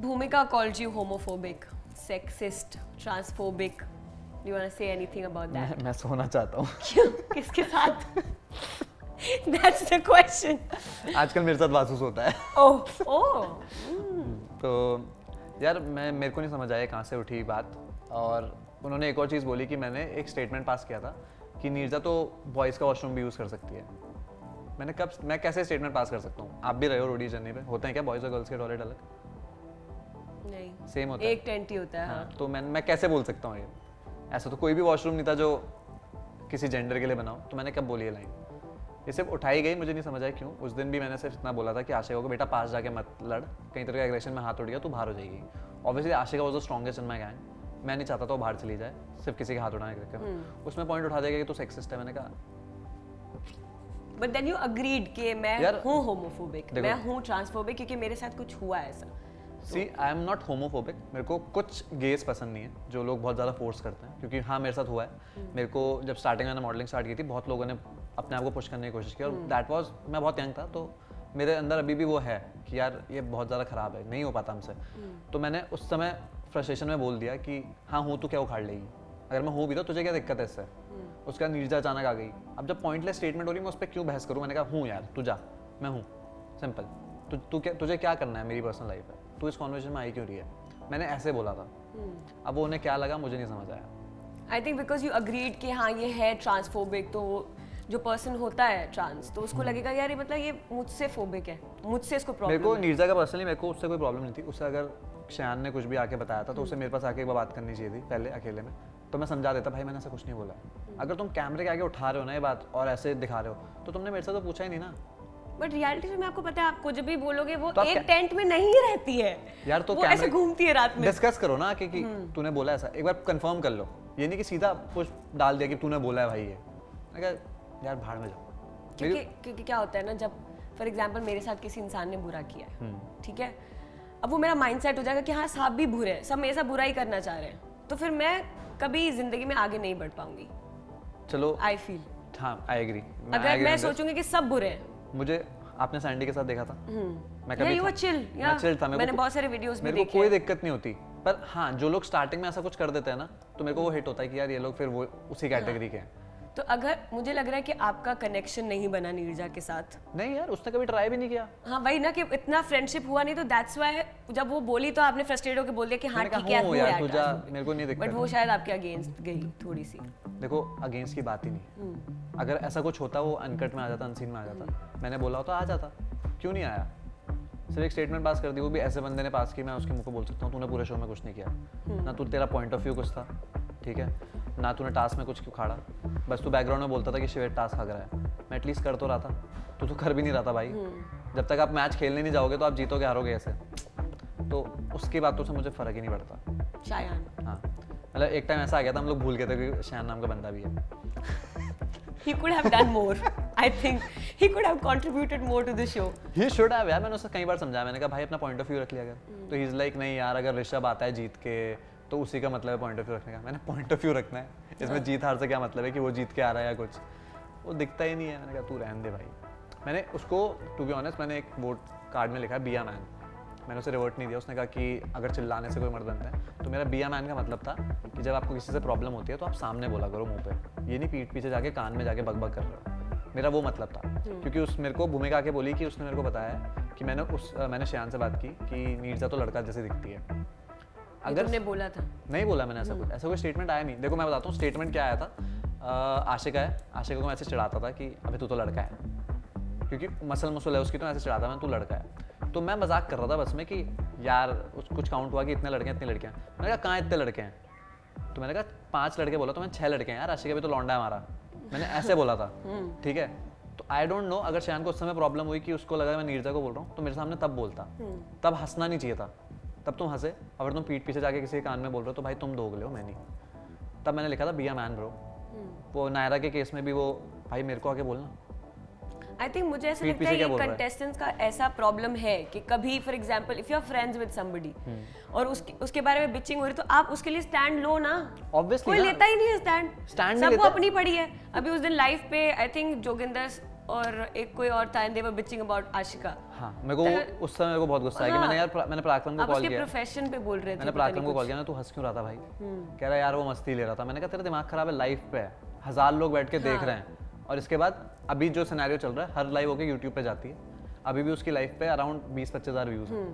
Speaker 1: Bhumika called you homophobic, sexist, transphobic. Do you want to say anything about that?
Speaker 2: मैं सोना चाहता हूँ।
Speaker 1: क्यों? किसके साथ? That's the question.
Speaker 2: आजकल मेरे साथ वासु सोता है।
Speaker 1: Oh.
Speaker 2: तो यार मेरे को नहीं समझ आया कहाँ से उठी बात, और उन्होंने एक और चीज़ बोली कि मैंने एक स्टेटमेंट पास किया था कि नीरजा तो बॉयज़ का वॉशरूम भी यूज़ कर सकती है। मैं कैसे स्टेटमेंट पास कर सकता हूँ? आप भी रहे हो रोडी जर्नी पे, होते हैं क्या बॉयज़ और गर्ल्स के टॉयलेट अलग?
Speaker 1: नहीं,
Speaker 2: सेम होता है।
Speaker 1: एक टेंट ही होता है।
Speaker 2: हाँ, तो मैं कैसे बोल सकता हूँ ये? ऐसा तो कोई भी वॉशरूम नहीं था जो किसी जेंडर के लिए बनाओ, तो मैंने कब बोली ये लाइन? ये सिर्फ उठाई गई, मुझे नहीं समझ आया क्यों। उस दिन भी मैंने सिर्फ इतना बोला था कि आशिका को बेटा पास जाके मत लड़, कहीं तरह का एग्रेशन में हाथ उठ गया तो बाहर हो जाएगी। Obviously Ashika was the strongest in my gang, मैं नहीं चाहता था वो बाहर चली जाए सिर्फ किसी के हाथ उठाने के चक्कर। उसमें पॉइंट उठा देगा कि तू सेक्सिस्ट है, मैंने कहा
Speaker 1: बट देन यू अग्रीड कि मैं
Speaker 2: यार,
Speaker 1: हूँ होमोफोबिक, मैं हूँ ट्रांसफोबिक, क्योंकि मेरे साथ कुछ हुआ है ऐसा।
Speaker 2: सी आई एम नॉट होमोफोबिक, मेरे को कुछ गेज पसंद नहीं है जो लोग बहुत ज़्यादा फोर्स करते हैं, क्योंकि हाँ मेरे साथ हुआ है। मेरे को जब स्टार्टिंग मैंने मॉडलिंग स्टार्ट की थी, बहुत लोगों ने अपने आप को पुश करने की कोशिश की, और दैट वाज, मैं बहुत यंग था, तो मेरे अंदर अभी भी वो है कि यार ये बहुत ज़्यादा ख़राब है, नहीं हो पाता हमसे। तो मैंने उस समय फ्रस्ट्रेशन में बोल दिया कि हाँ हूँ तो क्या उखाड़ लेगी, अगर मैं हूँ भी तो तुझे क्या दिक्कत है इससे। उसके बाद नीरजा अचानक आ गई, अब जब पॉइंटलेस स्टेटमेंट हो रही, मैं उस पर क्यों बहस करूँ? मैंने कहा हूँ यार, तू जा, मैं हूँ, सिंपल। तुझे क्या करना है मेरी पर्सनल लाइफ है, तू इस कॉन्वर्सेशन में आई क्यों रही है? मैंने ऐसे बोला था। अब वो उन्हें क्या लगा मुझे नहीं समझ आया।
Speaker 1: I think because you agreed कि हाँ ये है ट्रांसफोबिक, तो वो जो पर्सन होता है ट्रांस, तो उसको लगेगा यार ये मतलब ये मुझसे फोबिक है, मुझसे इसको
Speaker 2: मेरे को
Speaker 1: प्रॉब्लम है।
Speaker 2: नीरजा का पर्सनली मेरे को उससे कोई प्रॉब्लम नहीं थी। उससे अगर शयान ने कुछ भी आके बताया था तो उसे मेरे पास आके एक बार बात करनी चाहिए थी पहले अकेले में, तो मैं समझा देता भाई मैंने ऐसा कुछ नहीं बोला। अगर तुम कैमरे के आगे उठा रहे हो ना ये बात और ऐसे दिखा रहे हो, तो तुमने मेरे से तो पूछा ही नहीं ना।
Speaker 1: बट रियलिटी में आपको पता है, आप कुछ भी बोलोगे वो
Speaker 2: तो आप
Speaker 1: एक
Speaker 2: क्या-
Speaker 1: टेंट में नहीं रहती है
Speaker 2: यार तो
Speaker 1: वो ऐसे घूमती है रात में।
Speaker 2: डिस्कस करो ना कि तूने बोला ऐसा, एक बार कंफर्म कर लो, ये नहीं कि सीधा पुश डाल दिया कि तूने बोला है भाई ये। मैं कहा यार भाड़ में जाओ।
Speaker 1: क्योंकि क्या होता है ना, जब फॉर एग्जांपल मेरे साथ किसी इंसान ने बुरा किया है, ठीक है, अब वो मेरा माइंडसेट हो जाएगा कि हाँ साहब भी बुरे हैं, सब मेरे साथ बुरा ही करना चाह रहे हैं, तो फिर मैं कभी जिंदगी में आगे नहीं बढ़ पाऊंगी।
Speaker 2: चलो
Speaker 1: आई फील,
Speaker 2: हाँ आई एग्री।
Speaker 1: अगर मैं सोचूंगी कि सब बुरे हैं।
Speaker 2: मुझे आपने सैंडी के साथ देखा था, मैं
Speaker 1: या यू वर
Speaker 2: था-
Speaker 1: चिल,
Speaker 2: मैं चिल था,
Speaker 1: मैंने बहुत सारे वीडियोस भी
Speaker 2: मेरे को
Speaker 1: देखे
Speaker 2: कोई
Speaker 1: हैं।
Speaker 2: दिक्कत नहीं होती, पर हाँ जो लोग स्टार्टिंग में ऐसा कुछ कर देते हैं ना, तो मेरे को वो हिट होता है कि यार ये लोग फिर वो उसी कैटेगरी के हैं।
Speaker 1: तो अगर मुझे लग रहा है कि आपका कनेक्शन नहीं बना नीरजा के साथ,
Speaker 2: नहीं यार उसने कभी ट्राई भी नहीं किया।
Speaker 1: हाँ वही ना कि इतना फ्रेंडशिप हुआ नहीं, तो दैट्स व्हाई जब वो बोली तो आपने फ्रस्ट्रेट होकर बोल दिया कि हाँ
Speaker 2: मैंने कहा,
Speaker 1: ठीक है
Speaker 2: "हूँ यार तुझा, मेरे को नहीं
Speaker 1: बट
Speaker 2: दिक्कत।
Speaker 1: वो शायद आपके अगेंस्ट गई थोड़ी सी।
Speaker 2: देखो अगेंस्ट की बात ही नहीं, अगर ऐसा कुछ होता वो अनकट में आ जाता, अनसीन में आ जाता, मैंने बोला होता आ जाता, क्यों नहीं आया? सिर्फ एक स्टेटमेंट पास कर दी, वो भी ऐसे बंदे ने पास की, मैं उसके मुंह को बोल सकता हूँ तूने पूरे शो में कुछ नहीं किया ना, तू तेरा पॉइंट ऑफ व्यू कुछ था, ठीक है ना, तूने टास्क में कुछ उखाड़ा, बस तू बैकग्राउंड में बोलता था कि शिव टास्क हग रहा है, मैं एटलीस्ट कर तो रहा था, तू तो कर भी नहीं रहा था भाई। जब तक आप मैच खेलने नहीं जाओगे तो आप जीतोगे हारोगे ऐसे, तो उसकी बातों से मुझे फ़र्क ही नहीं पड़ता।
Speaker 1: शायान,
Speaker 2: हाँ मतलब एक टाइम ऐसा आ गया था, हम लोग भूल गए थे कि शायान नाम का बंदा भी है।
Speaker 1: he could have done more. I think he could have contributed more to the show.
Speaker 2: He should have यार, मैंने उससे कई बार समझाया, मैंने कहा भाई अपना पॉइंट ऑफ व्यू रख लिया कर, तो ही इज़ लाइक नहीं यार अगर ऋषभ आता है जीत के तो उसी का मतलब है पॉइंट ऑफ व्यू रखने का। मैंने पॉइंट ऑफ व्यू रखना है, इसमें जीत हार से क्या मतलब है कि वो जीत के आ रहा है या कुछ, वो दिखता ही नहीं है। मैंने कहा तू रहने दे भाई। मैंने उसको टू बी ऑनेस्ट मैंने एक वोट कार्ड में लिखा है बिया मैन, मैंने उसे रिवर्ट नहीं दिया। उसने कहा कि अगर चिल्लाने से कोई मर्द बनता है, तो मेरा बिया मैन का मतलब था कि जब आपको किसी से प्रॉब्लम होती है तो आप सामने बोला करो मुंह पे, ये नहीं पीठ पीछे जाके कान में जाके बक कर रहे हो। मेरा वो मतलब था, क्योंकि उस मेरे को भूमिका आके बोली कि उसने मेरे को बताया कि मैंने श्यान से बात की कि नीरजा तो लड़का जैसे दिखती है।
Speaker 1: अगर तुमने बोला था? नहीं
Speaker 2: बोला मैंने, ऐसा कोई स्टेटमेंट आया नहीं। देखो मैं बताता हूँ स्टेटमेंट क्या आया था। आशिका को मैं ऐसे चिढ़ाता था कि अबे तू तो लड़का है, क्योंकि मसल मसल है उसकी, तो ऐसे चिढ़ाता मैं तू लड़का है। तो मैं मजाक कर रहा था बस में कि यार कुछ काउंट हुआ कि इतने लड़के हैं इतनी लड़कियाँ। मैंने कहा कहाँ इतने लड़के हैं, तो मैंने कहा 5 लड़के बोला, तो मैंने 6 लड़के हैं यार, आशिका भी तो लौंडा है हमारा, मैंने ऐसे बोला था। ठीक है, तो आई डोंट नो अगर शान को उस समय प्रॉब्लम हुई कि उसको लगा मैं नीरजा को बोल रहा हूँ, तो मेरे सामने तब बोलता, तब हंसना नहीं चाहिए था, तब तुम हंसे। अगर तुम पीठ पीछे जाके किसी के कान में बोल रहे हो तो भाई तुम दोगले हो, मैं नहीं। तब मैंने लिखा था बी अ मैन ब्रो। वो नायरा के केस में भी वो भाई मेरे को आके बोलना।
Speaker 1: आई थिंक मुझे ऐसा लगता है ये कंटेस्टेंट्स का ऐसा प्रॉब्लम है कि कभी for example if you are friends with somebody और उसके बारे में बिचिंग हो रही, तो आप उसके लिए स्टैंड लो ना।
Speaker 2: ऑब्वियसली
Speaker 1: कोई लेता ही नहीं है स्टैंड सबको अपनी पड़ी है। अभी उस दिन लाइव पे आई थिंक जोगिंदर और एक कोई और था, दे वर बिचिंग अबाउट आशिका।
Speaker 2: हाँ, मेरे को उस समय मेरे को बहुत गुस्सा आया कि मैंने पराक्रम को कॉल किया,
Speaker 1: प्रोफेशन पे बोल रहे थे,
Speaker 2: मैंने पराक्रम को कॉल किया ना, तू हंस क्यों रहा था भाई? कह रहा यार वो मस्ती ले रहा था। मैंने कहा तेरा दिमाग खराब है, लाइव पे है, 1000 लोग बैठ के देख रहे हैं, और इसके बाद अभी जो सिनेरियो चल रहा है हर लाइव होके यूट्यूब पे जाती है, अभी भी उसकी लाइव पे अराउंड 20-25 हज़ार व्यूज हैं,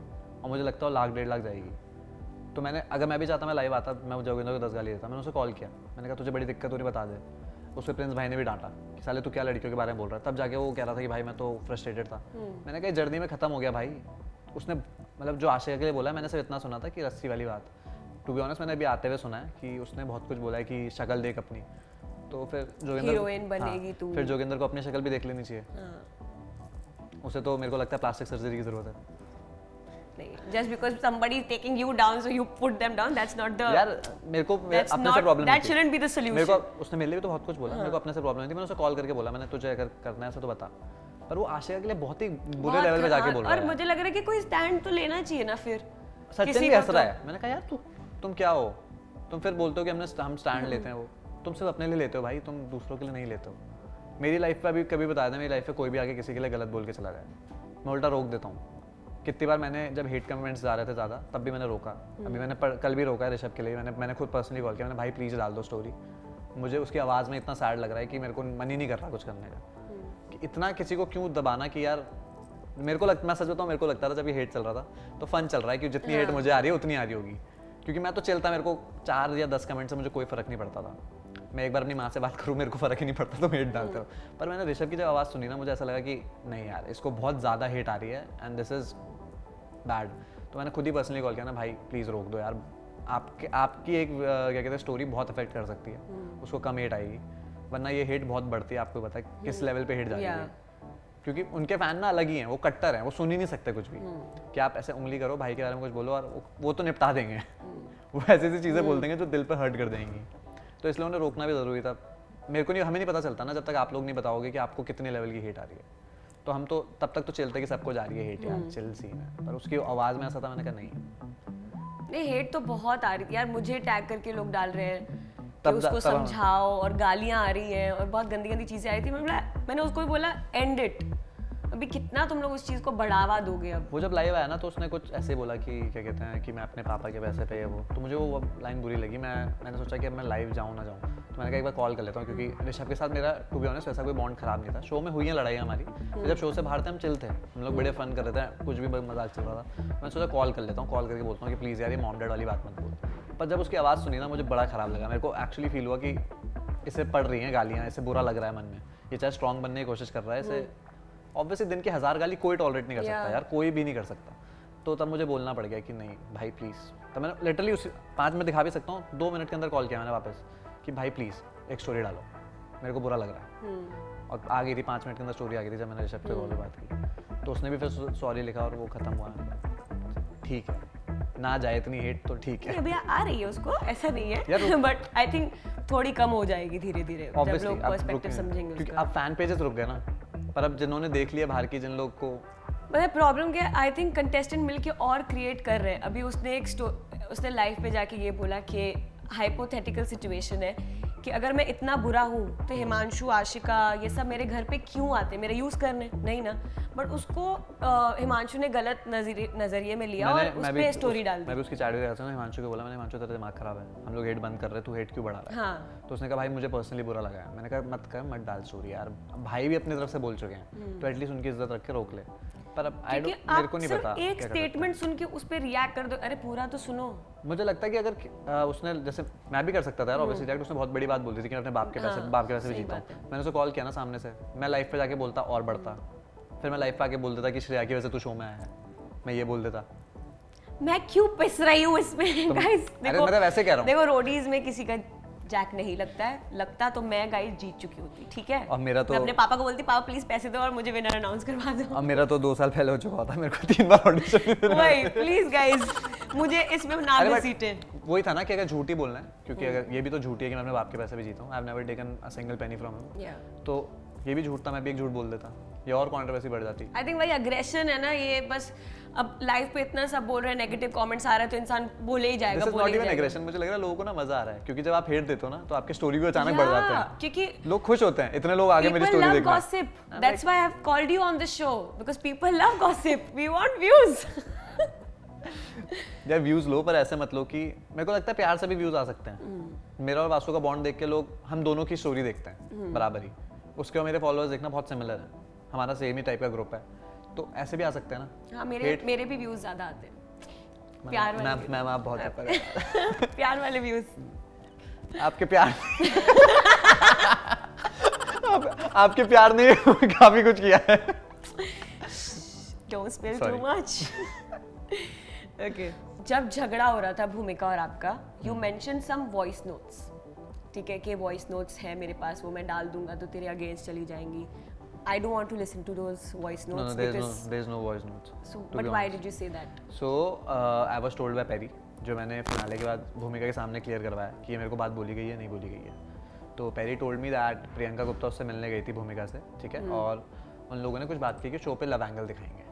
Speaker 2: और मुझे लगता है 1-1.5 लाख जाएगी। तो मैंने अगर मैं भी चाहता मैं लाइव आता, मैं जोगिंदर को 10 गाली देता। मैंने उसे कॉल किया, मैंने कहा तुझे बड़ी दिक्कत हो रही बता दे। उस पर प्रिंस भाई ने भी डांटा कि साले तू क्या लड़कियों के बारे में बोल रहा है। तब जाके वो कह रहा था कि भाई मैं तो फ्रस्ट्रेटेड था। मैंने कहा जर्नी में खत्म हो गया भाई। उसने मतलब जो आशिका के लिए बोला, मैंने सिर्फ इतना सुना था कि रस्सी वाली बात। टू बी ऑनेस्ट मैंने अभी आते हुए सुना है कि उसने बहुत कुछ बोला है कि शक्ल देख अपनी, तो फिर जोगिंदर
Speaker 1: हीरोइन बनेगी तू,
Speaker 2: फिर जोगिंदर को अपनी शक्ल भी देख लेनी चाहिए। उसे तो मेरे को लगता है प्लास्टिक सर्जरी की जरूरत है।
Speaker 1: नहीं, just because somebody is taking you down so you put them down, that's not the
Speaker 2: यार मेरे को अपने से problem
Speaker 1: that shouldn't be the solution।
Speaker 2: मेरे को उसने मेरे लिए भी तो बहुत कुछ बोला, मेरे को अपने से प्रॉब्लम नहीं थी। मैंने उसे कॉल करके बोला, मैंने तुझे अगर करना है ऐसा तो बता, पर वो आशिका के लिए बहुत ही बुरे लेवल पे जाके बोल रहा है।
Speaker 1: और मुझे लग रहा है कि कोई स्टैंड तो लेना चाहिए ना। फिर
Speaker 2: सचिन भी हंस रहा है। मैंने कहा यार तुम क्या हो, तुम फिर बोलते हो कि हम स्टैंड लेते हैं, वो तुम सिर्फ अपने लिए लेते हो भाई, तुम दूसरों के लिए नहीं लेते हो। मेरी लाइफ पे अभी कभी बताया था, मेरी लाइफ पे कोई भी आके किसी के लिए गलत बोल के चला जाए, मैं उल्टा रोक देता हूँ। कितनी बार मैंने जब हेट कमेंट्स आ रहे थे ज़्यादा, तब भी मैंने रोका। अभी मैंने कल भी रोका है ऋषभ के लिए, मैंने खुद पर्सनली कॉल किया, मैंने भाई प्लीज़ डाल दो स्टोरी। मुझे उसकी आवाज़ में इतना सैड लग रहा है कि मेरे को मन ही नहीं कर रहा कुछ करने का, कि इतना किसी को क्यों दबाना। कि यार मेरे को मैं सच बताऊँ, मेरे को लगता था जब ये हेट चल रहा था तो फन चल रहा है कि जितनी हेट मुझे आ रही है उतनी आ रही होगी, क्योंकि मैं तो चलता, मेरे को 4 या 10 कमेंट से मुझे कोई फ़र्क नहीं पड़ता था। मैं एक बार अपनी माँ से बात करूँ, मेरे को फ़र्क ही नहीं पड़ता, तो हेट डालता हूँ। पर मैंने ऋषभ की जब आवाज़ सुनी ना, मुझे ऐसा लगा कि नहीं यार इसको बहुत ज़्यादा हेट आ रही है एंड दिस इज़ बैड। तो मैंने खुद ही पर्सनली कॉल किया ना, भाई प्लीज़ रोक दो यार, आपकी एक क्या कहते हैं स्टोरी बहुत अफेक्ट कर सकती है, उसको कम हेट आएगी, वरना ये हेट बहुत बढ़ती है। आपको पता है किस लेवल पे हेट जाती है, क्योंकि उनके फैन ना अलग ही हैं, वो कट्टर हैं, वो सुन ही नहीं सकते कुछ भी। कि आप ऐसे उंगली करो भाई के बारे में कुछ बोलो और वो तो निपटा देंगे। वो ऐसी ऐसी चीज़ें बोल देंगे जो दिल पर हर्ट कर देंगी। तो इसलिए उन्हें रोकना भी ज़रूरी था। मेरे को नहीं, हमें नहीं पता चलता ना जब तक आप लोग नहीं बताओगे कि आपको कितने लेवल की हेट आ रही है। तो हम तो तब तक तो चलते कि सबको जा रही है हेट, यार चिल सीन है, पर उसकी आवाज़ में ऐसा था, मैंने कहा नहीं
Speaker 1: हेट तो बहुत आ रही थी यार। मुझे टैग करके लोग डाल रहे हैं कि उसको समझाओ, और गालियाँ आ रही हैं और बहुत गंदी गंदी चीज़ें आ रही थी। मैंने उसको भी बोला एंड इट, अभी कितना तुम लोग उस चीज़ को बढ़ावा दोगे। अब
Speaker 2: वो जब लाइव आया ना, तो उसने कुछ ऐसे बोला कि क्या कहते हैं कि मैं अपने पापा के पैसे पे वो, तो मुझे वो लाइन बुरी लगी। मैंने सोचा कि अब मैं लाइव जाऊँ ना जाऊँ, तो मैंने कहा एक बार कॉल कर लेता हूँ, क्योंकि ऋषभ के साथ मेरा टू बी ऑनेस्ट वैसा कोई बॉन्ड खराब नहीं था। शो में हुई है लड़ाई हमारी, तो जब शो से बाहर थे हम चिल थे, हम लोग बड़े फन कर रहे थे, कुछ भी मजाक चल रहा था। मैंने सोचा कॉल कर लेता हूँ, कॉल करके बोलता हूँ कि प्लीज़ यार ये मॉम डैड वाली बात मत बोल। पर जब उसकी आवाज़ सुनी ना, मुझे बड़ा ख़राब लगा। मेरे को एक्चुअली फील हुआ कि इसे पड़ रही हैं गालियाँ, इसे बुरा लग रहा है मन में, ये चाहे स्ट्रॉन्ग बनने की कोशिश कर रहा है, इसे ऑब्वियसली दिन की 1000 गाली कोई टॉलरेट नहीं कर सकता यार, कोई भी नहीं कर सकता। तो तब मुझे बोलना पड़ गया कि नहीं भाई प्लीज़ तो मैंने लिटरली उस 5 मिनट दिखा भी सकता हूँ, 2 मिनट के अंदर कॉल किया मैंने वापस कि भाई प्लीज़ एक स्टोरी डालो, मेरे को बुरा लग रहा है। और आ गई थी 5 मिनट के अंदर स्टोरी आ गई थी जब मैंने ऋषभ से कॉल पे बात की, तो उसने भी फिर सॉरी लिखा और वो ख़त्म हुआ। ठीक है, ना जाए इतनी हेट तो ठीक है।
Speaker 1: अभी आ रही है उसको, ऐसा नहीं
Speaker 2: यार
Speaker 1: है बट आई थिंक थोड़ी कम हो जाएगी धीरे धीरे जब
Speaker 2: Obviously,
Speaker 1: लोग
Speaker 2: आप
Speaker 1: पर्सपेक्टिव
Speaker 2: रुके हैं,
Speaker 1: समझेंगे
Speaker 2: क्योंकि
Speaker 1: उसका।
Speaker 2: अब फैन पेजेस रुक गए ना, पर अब जिन्होंने देख लिया बाहर की, जिन लोग को
Speaker 1: मतलब प्रॉब्लम क्या है, आई थिंक कंटेस्टेंट मिलके और क्रिएट कर रहे हैं। अभी उसने उसने लाइव पे जाके ये बोला कि हाइपोथेटिकल सिचुएशन है कि अगर मैं इतना बुरा हूँ तो हिमांशु, आशिका ये सब मेरे घर पे क्यों आते, मेरे यूज़ करने नहीं ना। बट उसको हिमांशु ने गलत नजरिए में लिया और उस पे स्टोरी डाल दी।
Speaker 2: मैं भी उसकी चैट में था ना, हिमांशु को बोला मैंने, हिमांशु तेरा दिमाग खराब है, हम लोग हेट बंद कर रहे हैं, तू हेट क्यों बढ़ा रहा है।
Speaker 1: हाँ।
Speaker 2: तो उसने कहा भाई मुझे पर्सनली बुरा लगा है। मैंने कहा मत कर, मत डाल स्टोरी यार, भाई भी अपनी तरफ से बोल चुके हैं तो एटलीस्ट उनकी इज्जत रख के रोक ले। पर अब मेरे को नहीं पता
Speaker 1: एक स्टेटमेंट सुन के उस पे रिएक्ट कर दो, अरे पूरा तो सुनो।
Speaker 2: मुझे लगता है कि अगर उसने, जैसे मैं भी कर सकता था यार ऑब्वियसली रिएक्ट, उसने बहुत बड़ी बात बोल दी थी कि मैं अपने बाप के पैसे भी जीता हूँ। मैंने उसे कॉल किया ना सामने से, मैं लाइव पे जाके बोलता और बढ़ता, फिर मैं लाइव पे आके बोल देता कि श्रेया की वजह से तू शो में आया है, मैं ये बोल देता।
Speaker 1: मैं क्यों पिस रही हूँ इसमें गाइस।
Speaker 2: अरे मैं तो वैसे कह रहा हूँ,
Speaker 1: देखो रोडीज में किसी का जैक नहीं लगता है, लगता तो मैं गाइस जीत चुकी होती, ठीक है।
Speaker 2: और मेरा तो
Speaker 1: मैं अपने पापा को बोलती पापा प्लीज पैसे दो और मुझे विनर अनाउंस करवा दो।
Speaker 2: अब मेरा तो 2 साल पहले हो चुका था, मेरे को 3 बार ऑडिशन
Speaker 1: वही प्लीज गाइस मुझे इसमें ना घसीटे।
Speaker 2: वही था ना कि अगर झूठी बोलना है, क्योंकि अगर ये भी तो झूठी है कि मैं अपने बाप के पैसे भी जीता हूँ, I have never taken a single penny from him, तो ये भी झूठ था, मैं भी एक झूठ बोल देता, ये और कंट्रोवर्सी बढ़ जाती।
Speaker 1: आई थिंक वही अग्रेशन है ना, ये बस अब लाइफ पे इतना सब बोल रहे हैं, नेगेटिव कमेंट्स आ रहे हैं तो इंसान बोले ही जाएगा, बोले ही जाएगा।
Speaker 2: एग्रेशन मुझे लग रहा है लोगों को ना मजा आ रहा है, क्योंकि जब आप हेट देते हो ना तो आपके स्टोरी भी अचानक बढ़ जाते हैं,
Speaker 1: क्योंकि
Speaker 2: लोग खुश होते हैं, इतने लोग आगे मेरी स्टोरी देखना।
Speaker 1: gossip. That's why I've called you on this show because people love gossip. We want views.
Speaker 2: यार व्यूज लो, पर ऐसे मत लो कि, मेरे को लगता है प्यार से भी व्यूज आ सकते हैं। मेरा और वासु का बॉन्ड देख के लोग हम दोनों की स्टोरी देखते हैं बराबर ही, उसके और मेरे फॉलोअर्स देखना बहुत सिमिलर है, हमारा सेम ही टाइप का ग्रुप है, तो ऐसे भी आ सकते हैं ना।
Speaker 1: हाँ, मेरे भी व्यूज ज्यादा आते हैं, प्यार वाले।
Speaker 2: मैम आप बहुत
Speaker 1: प्यार वाले व्यूज।
Speaker 2: आपके प्यार आपके प्यार ने काफी कुछ किया है।
Speaker 1: Don't spill too much. Okay. जब झगड़ा हो रहा था भूमिका और आपका, you mention some voice notes, ठीक है, कि वॉइस नोट्स है मेरे पास, वो मैं डाल दूंगा तो तेरे अगेंस्ट चली जाएंगी। I don't want to listen to those voice notes.
Speaker 2: There's no voice notes.
Speaker 1: So, but why did you say that?
Speaker 2: So, I was told by Perry, जो मैंने फिनाले के बाद भूमिका के सामने क्लियर करवाया कि ये मेरे को बात बोली गई है, नहीं बोली गई है। तो Perry told me that Priyanka Gupta उससे मिलने गई थी भूमिका से, ठीक है, और उन लोगों ने कुछ बात की कि शो पे लव एंगल दिखाएंगे।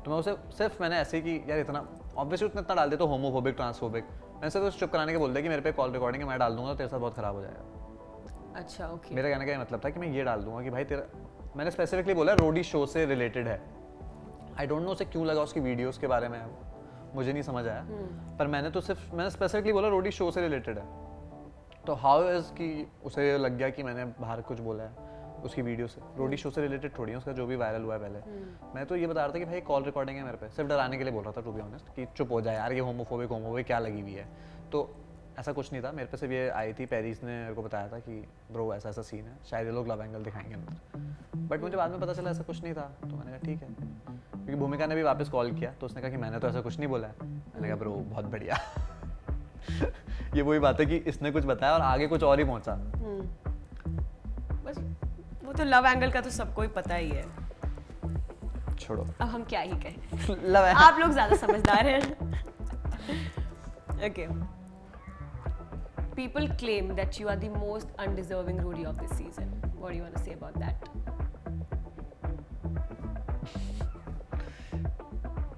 Speaker 2: तो मैं उसे सिर्फ मैंने ऐसे ही कि यार इतना ऑब्वियसली उतना इतना डाल दे तो होमोफोबिक, ट्रांसफोबिक, मैंने सिर्फ उसे चुप कराने के बोल दिया कि मेरे पे कॉल रिकॉर्डिंग है, मैं डाल दूंगा तो तेरे साथ बहुत खराब हो जाएगा।
Speaker 1: अच्छा, ओके।
Speaker 2: मेरा कहने का मतलब था कि मैं ये डाल दूंगा कि भाई तेरा, मैंने स्पेसिफिकली बोला रोडी शो से रिलेटेड है। आई डोंट नो उसे क्यों लगा उसकी वीडियोस के बारे में, मुझे नहीं समझ आया, पर मैंने स्पेसिफिकली बोला रोडी शो से रिलेटेड है। तो हाउ इज कि उसे लग गया कि मैंने बाहर कुछ बोला है उसकी वीडियो से, रोडी शो से रिलेटेड थोड़ी है, उसका जो भी वायरल हुआ है पहले। मैं तो ये बता रहा था कि भाई कॉल रिकॉर्डिंग है मेरे पे, सिर्फ डराने के लिए बोल रहा था टू बी ऑनेस्ट, कि चुप हो जाए यार, ये होमोफोबिक क्या लगी हुई है। तो ऐसा कुछ नहीं था, मेरे पे सिर्फ ये आई थी, पेरिस ने मेरे को बताया था कि ब्रो ऐसा ऐसा सीन है, शायद ये लोग लव एंगल दिखाएंगे अंदर, बट मुझे बाद में पता चला ऐसा कुछ नहीं था। तो मैंने कहा ठीक है, क्योंकि भूमिका ने भी वापस कॉल किया तो उसने कहा कि मैंने तो ऐसा कुछ नहीं बोला है। मैंने कहा ब्रो बहुत बढ़िया। ये वही बात है कि इसने कुछ बताया और आगे कुछ और ही पहुंचा।
Speaker 1: बस वो तो लव एंगल का तो सबको ही पता ही है,
Speaker 2: छोड़ो
Speaker 1: अब हम क्या ही कहें।
Speaker 2: लव
Speaker 1: आप लोग ज्यादा समझदार हैं। Okay. People claim that you are the most undeserving roadie of this season. What do you want to say about that?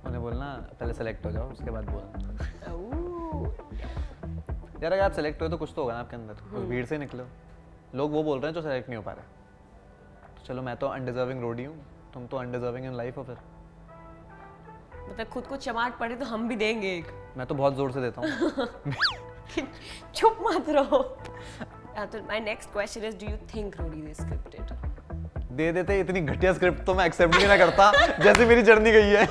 Speaker 2: उन्हें बोलना पहले सेलेक्ट हो जाओ उसके बाद बोलना।
Speaker 1: Ooh.
Speaker 2: यार अगर आप सेलेक्ट हो तो कुछ तो होगा ना आपके अंदर, उस भीड़ से निकलो। लोग वो बोल रहे हैं जो सेलेक्ट नहीं हो पा रहे, तो चलो मैं तो अनडिजर्विंग रोडी हूँ, तुम तो अनडिजर्विंग इन लाइफ हो, फिर
Speaker 1: मतलब खुद को चमाट पड़े तो हम भी देंगे एक।
Speaker 2: मैं तो बहुत जोर से देता हूँ।
Speaker 1: चुप मत रहो। तो my next question is, do you think Roadies is scripted?
Speaker 2: दे देते इतनी घटिया स्क्रिप्ट तो मैं एक्सेप्ट भी ना करता जैसे मेरी जर्नी गई है।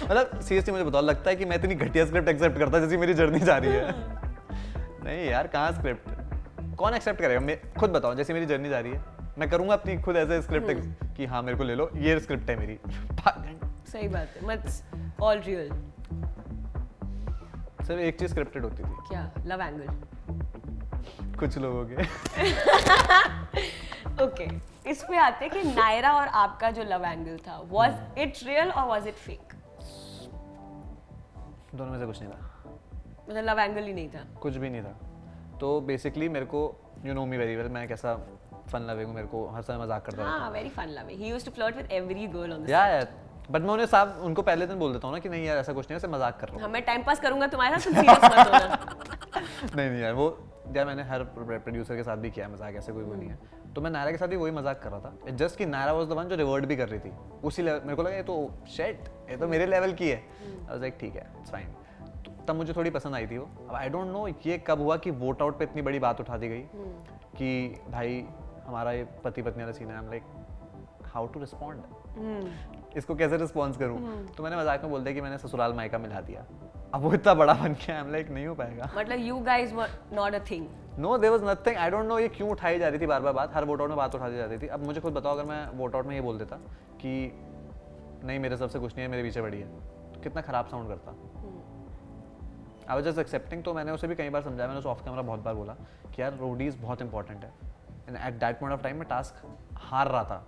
Speaker 2: मतलब सीरियसली मुझे बताओ, लगता है कि मैं इतनी घटिया स्क्रिप्ट एक्सेप्ट करता जैसी मेरी जर्नी जा रही है? नहीं यार, कहाँ स्क्रिप्ट, कौन एक्सेप्ट करेगा? मैं खुद बताओ, जैसी मेरी जर्नी जा रही है मैं करूंगा अपनी खुद ऐसे स्क्रिप्ट कि हाँ मेरे को ले लो, ये स्क्रिप्ट है मेरी।
Speaker 1: सही बात है, मत ऑल रियल।
Speaker 2: सिर्फ एक चीज़ स्क्रिप्टेड होती थी,
Speaker 1: क्या? Love angle?
Speaker 2: कुछ लोगों के।
Speaker 1: ओके, इस पे आते हैं कि नायरा और आपका जो लव एंगल था, वाज इट रियल और वाज इट फेक?
Speaker 2: दोनों में से कुछ नहीं था,
Speaker 1: मतलब लव एंगल ही नहीं था?
Speaker 2: कुछ भी नहीं था। तो बेसिकली मेरे को, you know me very well, मैं कैसा फन लविंग हूँ, मेरे को हर समय मजाक करता रहता हूँ।
Speaker 1: हाँ, very fun loving. He used to flirt with every girl on the
Speaker 2: यार बट मैं उन्हें साफ उनको पहले दिन बोल देता हूँ ना कि नहीं यार ऐसा कुछ नहीं है, ऐसे मजाक कर रहा हूँ।
Speaker 1: हाँ, मैं टाइम पास करूंगा तुम्हारे साथ, तुम सीरियस मत होना।
Speaker 2: नहीं यार, वो यार मैंने हर प्रोड्यूसर के साथ भी किया है मजाक, ऐसे कोई वो नहीं है। तो मैं नायरा के साथ भी वही मजाक कर रहा था, जस्ट कि नायरा वाज द वन जो रिवर्ट भी कर रही थी उसी लेवल। मेरे को लगा ये तो शिट, ये तो मेरे लेवल की है। आई वाज लाइक ठीक है, इट्स फाइन। तब मुझे थोड़ी पसंद आई थी वो। अब आई डोंट नो ये कब हुआ कि वोट आउट पे इतनी बड़ी बात उठा दी गई कि भाई हमारा ये पति पत्नी वाला सीन है। I am like how to respond, इसको कैसे रिस्पॉन्स करूँ? तो मैंने मजाक में बोल दिया कि मैंने ससुराल मायका मिला दिया। अब वो इतना बड़ा बन गया, आई एम लाइक नहीं हो पाएगा।
Speaker 1: मतलब you guys were not a thing?
Speaker 2: No, there was nothing. I don't know ये क्यों उठाई जा रही थी बार बार बात, हर वोट आउट में बात उठाई जा रही थी। अब मुझे खुद बताओ, अगर मैं वोट आउट में ये बोल देता कि नहीं मेरे सबसे कुछ नहीं है, मेरे पीछे बड़ी है, तो कितना खराब साउंड करता। I was just accepting. तो मैंने उसे भी कई बार समझाया, मैंने उसे ऑफ कैमरा बहुत बार बोला कि यार रोडीज बहुत इंपॉर्टेंट है। And at that point of time मैं टास्क हार रहा था,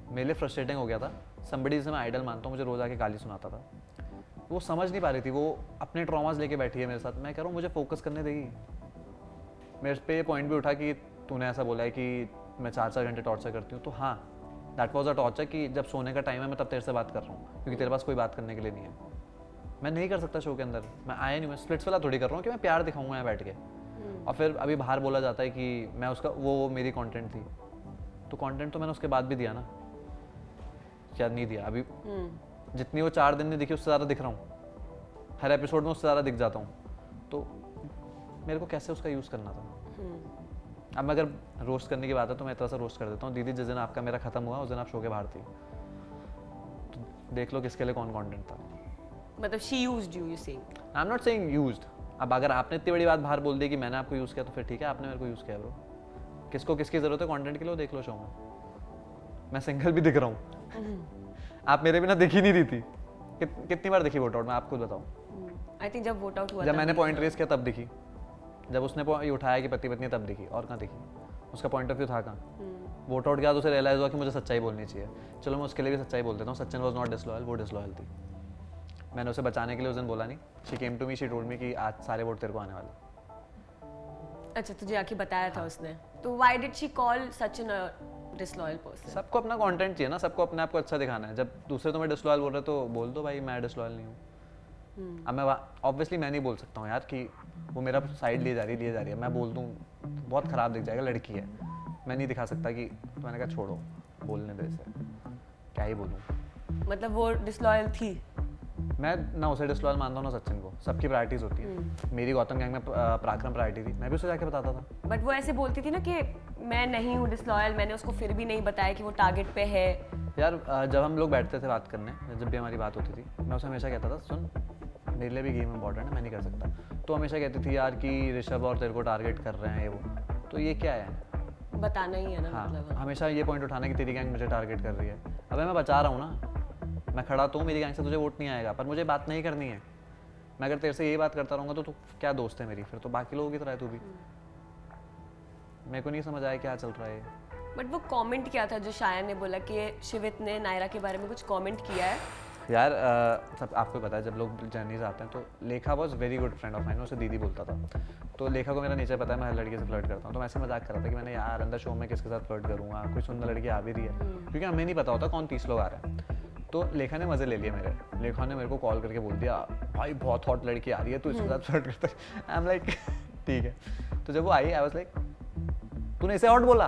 Speaker 2: मेरे लिए फ्रस्ट्रेटिंग हो गया था। समबडी जिसे मैं आइडल मानता हूँ मुझे रोज आके गाली सुनाता था, वो समझ नहीं पा रही थी, वो अपने ट्रॉमास लेके बैठी है मेरे साथ। मैं कह रहा हूँ मुझे फोकस करने देगी। मेरे पे ये पॉइंट भी उठा कि तूने ऐसा बोला है कि मैं 4-4 घंटे टॉर्चर करती हूँ। तो हाँ, दैट वाज अ टॉर्चर कि जब सोने का टाइम है मैं तब तेरे से बात कर रहा हूँ, क्योंकि तेरे पास कोई बात करने के लिए नहीं है। मैं नहीं कर सकता शो के अंदर, मैं आया नहीं, मैं स्प्लिट्स वाला थोड़ी कर रहा हूँ कि मैं प्यार दिखाऊंगा यहाँ बैठ के। और फिर अभी बाहर बोला जाता है कि मैं उसका वो मेरी कंटेंट थी, तो कंटेंट तो मैंने उसके बाद भी दिया ना, क्या नहीं दिया? अभी जितनी वो 4 दिन नहीं दिखी उससे ज़्यादा दिख रहा हूँ, हर एपिसोड में उससे ज़्यादा दिख जाता हूँ। तो मेरे को कैसे उसका यूज़ करना था? अब मैं अगर रोस्ट करने की बात है तो मैं इतना सा रोस्ट कर देता हूँ, दीदी जिस दिन आपका मेरा खत्म हुआ उस दिन आप शो के बाहर थी, तो देख लो किसके लिए कौन कंटेंट था।
Speaker 1: मतलब she used you, you saying?
Speaker 2: I am not saying used. अब अगर आपने इतनी बड़ी बात बाहर बोल दी कि मैंने आपको यूज़ किया, तो फिर ठीक है, आपने मेरे को यूज़ किया ब्रो। किसको किसकी ज़रूरत है कंटेंट के लिए, देख लो शो में। मैं सिंगल भी दिख रहा हूँ, आप मेरे बिना दिख ही नहीं रही थी। कितनी बार दिखी वोट आउट में, आप खुद बताओ।
Speaker 1: आई थिंक जब वोट आउट हुआ
Speaker 2: जब मैंने पॉइंट रेस किया तब दिखी, जब उसने ये उठाया कि पति पत्नी तब दिखी, और कहाँ दिखी? उसका पॉइंट ऑफ व्यू था कहाँ? वोट आउट के बाद उसे रियलाइज हुआ कि मुझे सच्चाई बोलनी चाहिए। चलो मैं उसके लिए भी सच्चाई बोल देता हूँ, सचिन वॉज नॉट डिसलॉयल, वो डिसलॉयल थी। मैंने उसे बचाने के लिए उस दिन बोला नहीं, she came to me, she told me कि आज सारे वोट तेरे को आने वाले।
Speaker 1: अच्छा, तुझे आके बताया था उसने? तो why did she call Sachin a disloyal person?
Speaker 2: सबको अपना कंटेंट चाहिए ना, सबको अपने आप को अच्छा दिखाना है। जब दूसरे तुम्हें डिसलॉयल बोल रहे तो बोल दो भाई मैं डिसलॉयल नहीं हूँ। अब मैं ऑब्वियसली मैं नहीं बोल सकता हूँ यार कि वो मेरा साइड लिए जा रही है, मैं बोल दूँ बहुत ख़राब दिख जाएगा, लड़की है, मैं नहीं दिखा सकता कि। तो मैंने कहा छोड़ो, बोलने दे इसे, क्या ही बोलूँ।
Speaker 1: मतलब वो डिसलॉयल थी?
Speaker 2: मैं ना उसे डिसलॉयल मानता हूँ ना सचिन को, सबकी प्रायोरिटीज़ होती है। मेरी गौतम गैंग में पराक्रम प्रायोरिटी थी, मैं भी उसे जाके बताता था।
Speaker 1: बट वो ऐसे बोलती थी ना कि मैं नहीं हूँ डिसलॉयल, मैंने उसको फिर भी नहीं बताया कि वो टारगेट पे है।
Speaker 2: यार जब हम लोग बैठते थे बात करने, जब भी हमारी बात होती थी, मैं उसे हमेशा कहता था सुन मेरे लिए भी गेम इंपॉर्टेंट है, मैं नहीं कर सकता। तो हमेशा कहती थी यार कि ऋषभ और तेरे को टारगेट कर रहे हैं ये वो, तो ये क्या है?
Speaker 1: बताना ही है ना।
Speaker 2: हाँ,
Speaker 1: मतलब
Speaker 2: हमेशा ये पॉइंट उठाना कि तेरी गैंग मुझे टारगेट कर रही है। अबे मैं बचा रहा हूँ ना, मैं खड़ा तो हूँ, मेरी गैंग से तुझे वोट नहीं आएगा, पर मुझे बात नहीं करनी है। मैं अगर तेरे से ये बात करता रहूँगा तो तू क्या दोस्त है मेरी? फिर तो बाकी लोगों की तरह है तू भी। मेरे को नहीं समझ आया क्या चल रहा है।
Speaker 1: बट वो कमेंट क्या था जो शायन ने बोला कि शिवित ने नायरा के बारे में कुछ कमेंट किया है?
Speaker 2: यार सब आपको पता है, जब लोग जर्नीज आते हैं तो लेखा was very good friend of mine, उसे दीदी बोलता था। तो लेखा को मेरा नेचर पता है, मैं हर लड़की से फ्लर्ट करता हूँ। तो मैं ऐसे मजाक कर रहा था कि मैंने यार अंदर शो में किसके साथ फ्लर्ट करूँगा, कोई सुंदर लड़की आ भी रही है, क्योंकि हमें नहीं पता होता कौन 30 लोग आ रहे हैं। तो लेखा ने मज़े ले लिए मेरे। लेखा ने मेरे को कॉल करके बोल दिया भाई बहुत हॉट लड़की आ रही है, तू इसके साथ फ्लर्ट करता है। आई एम लाइक ठीक है। तो जब वो आई आई वाज लाइक तूने इसे हॉट बोला?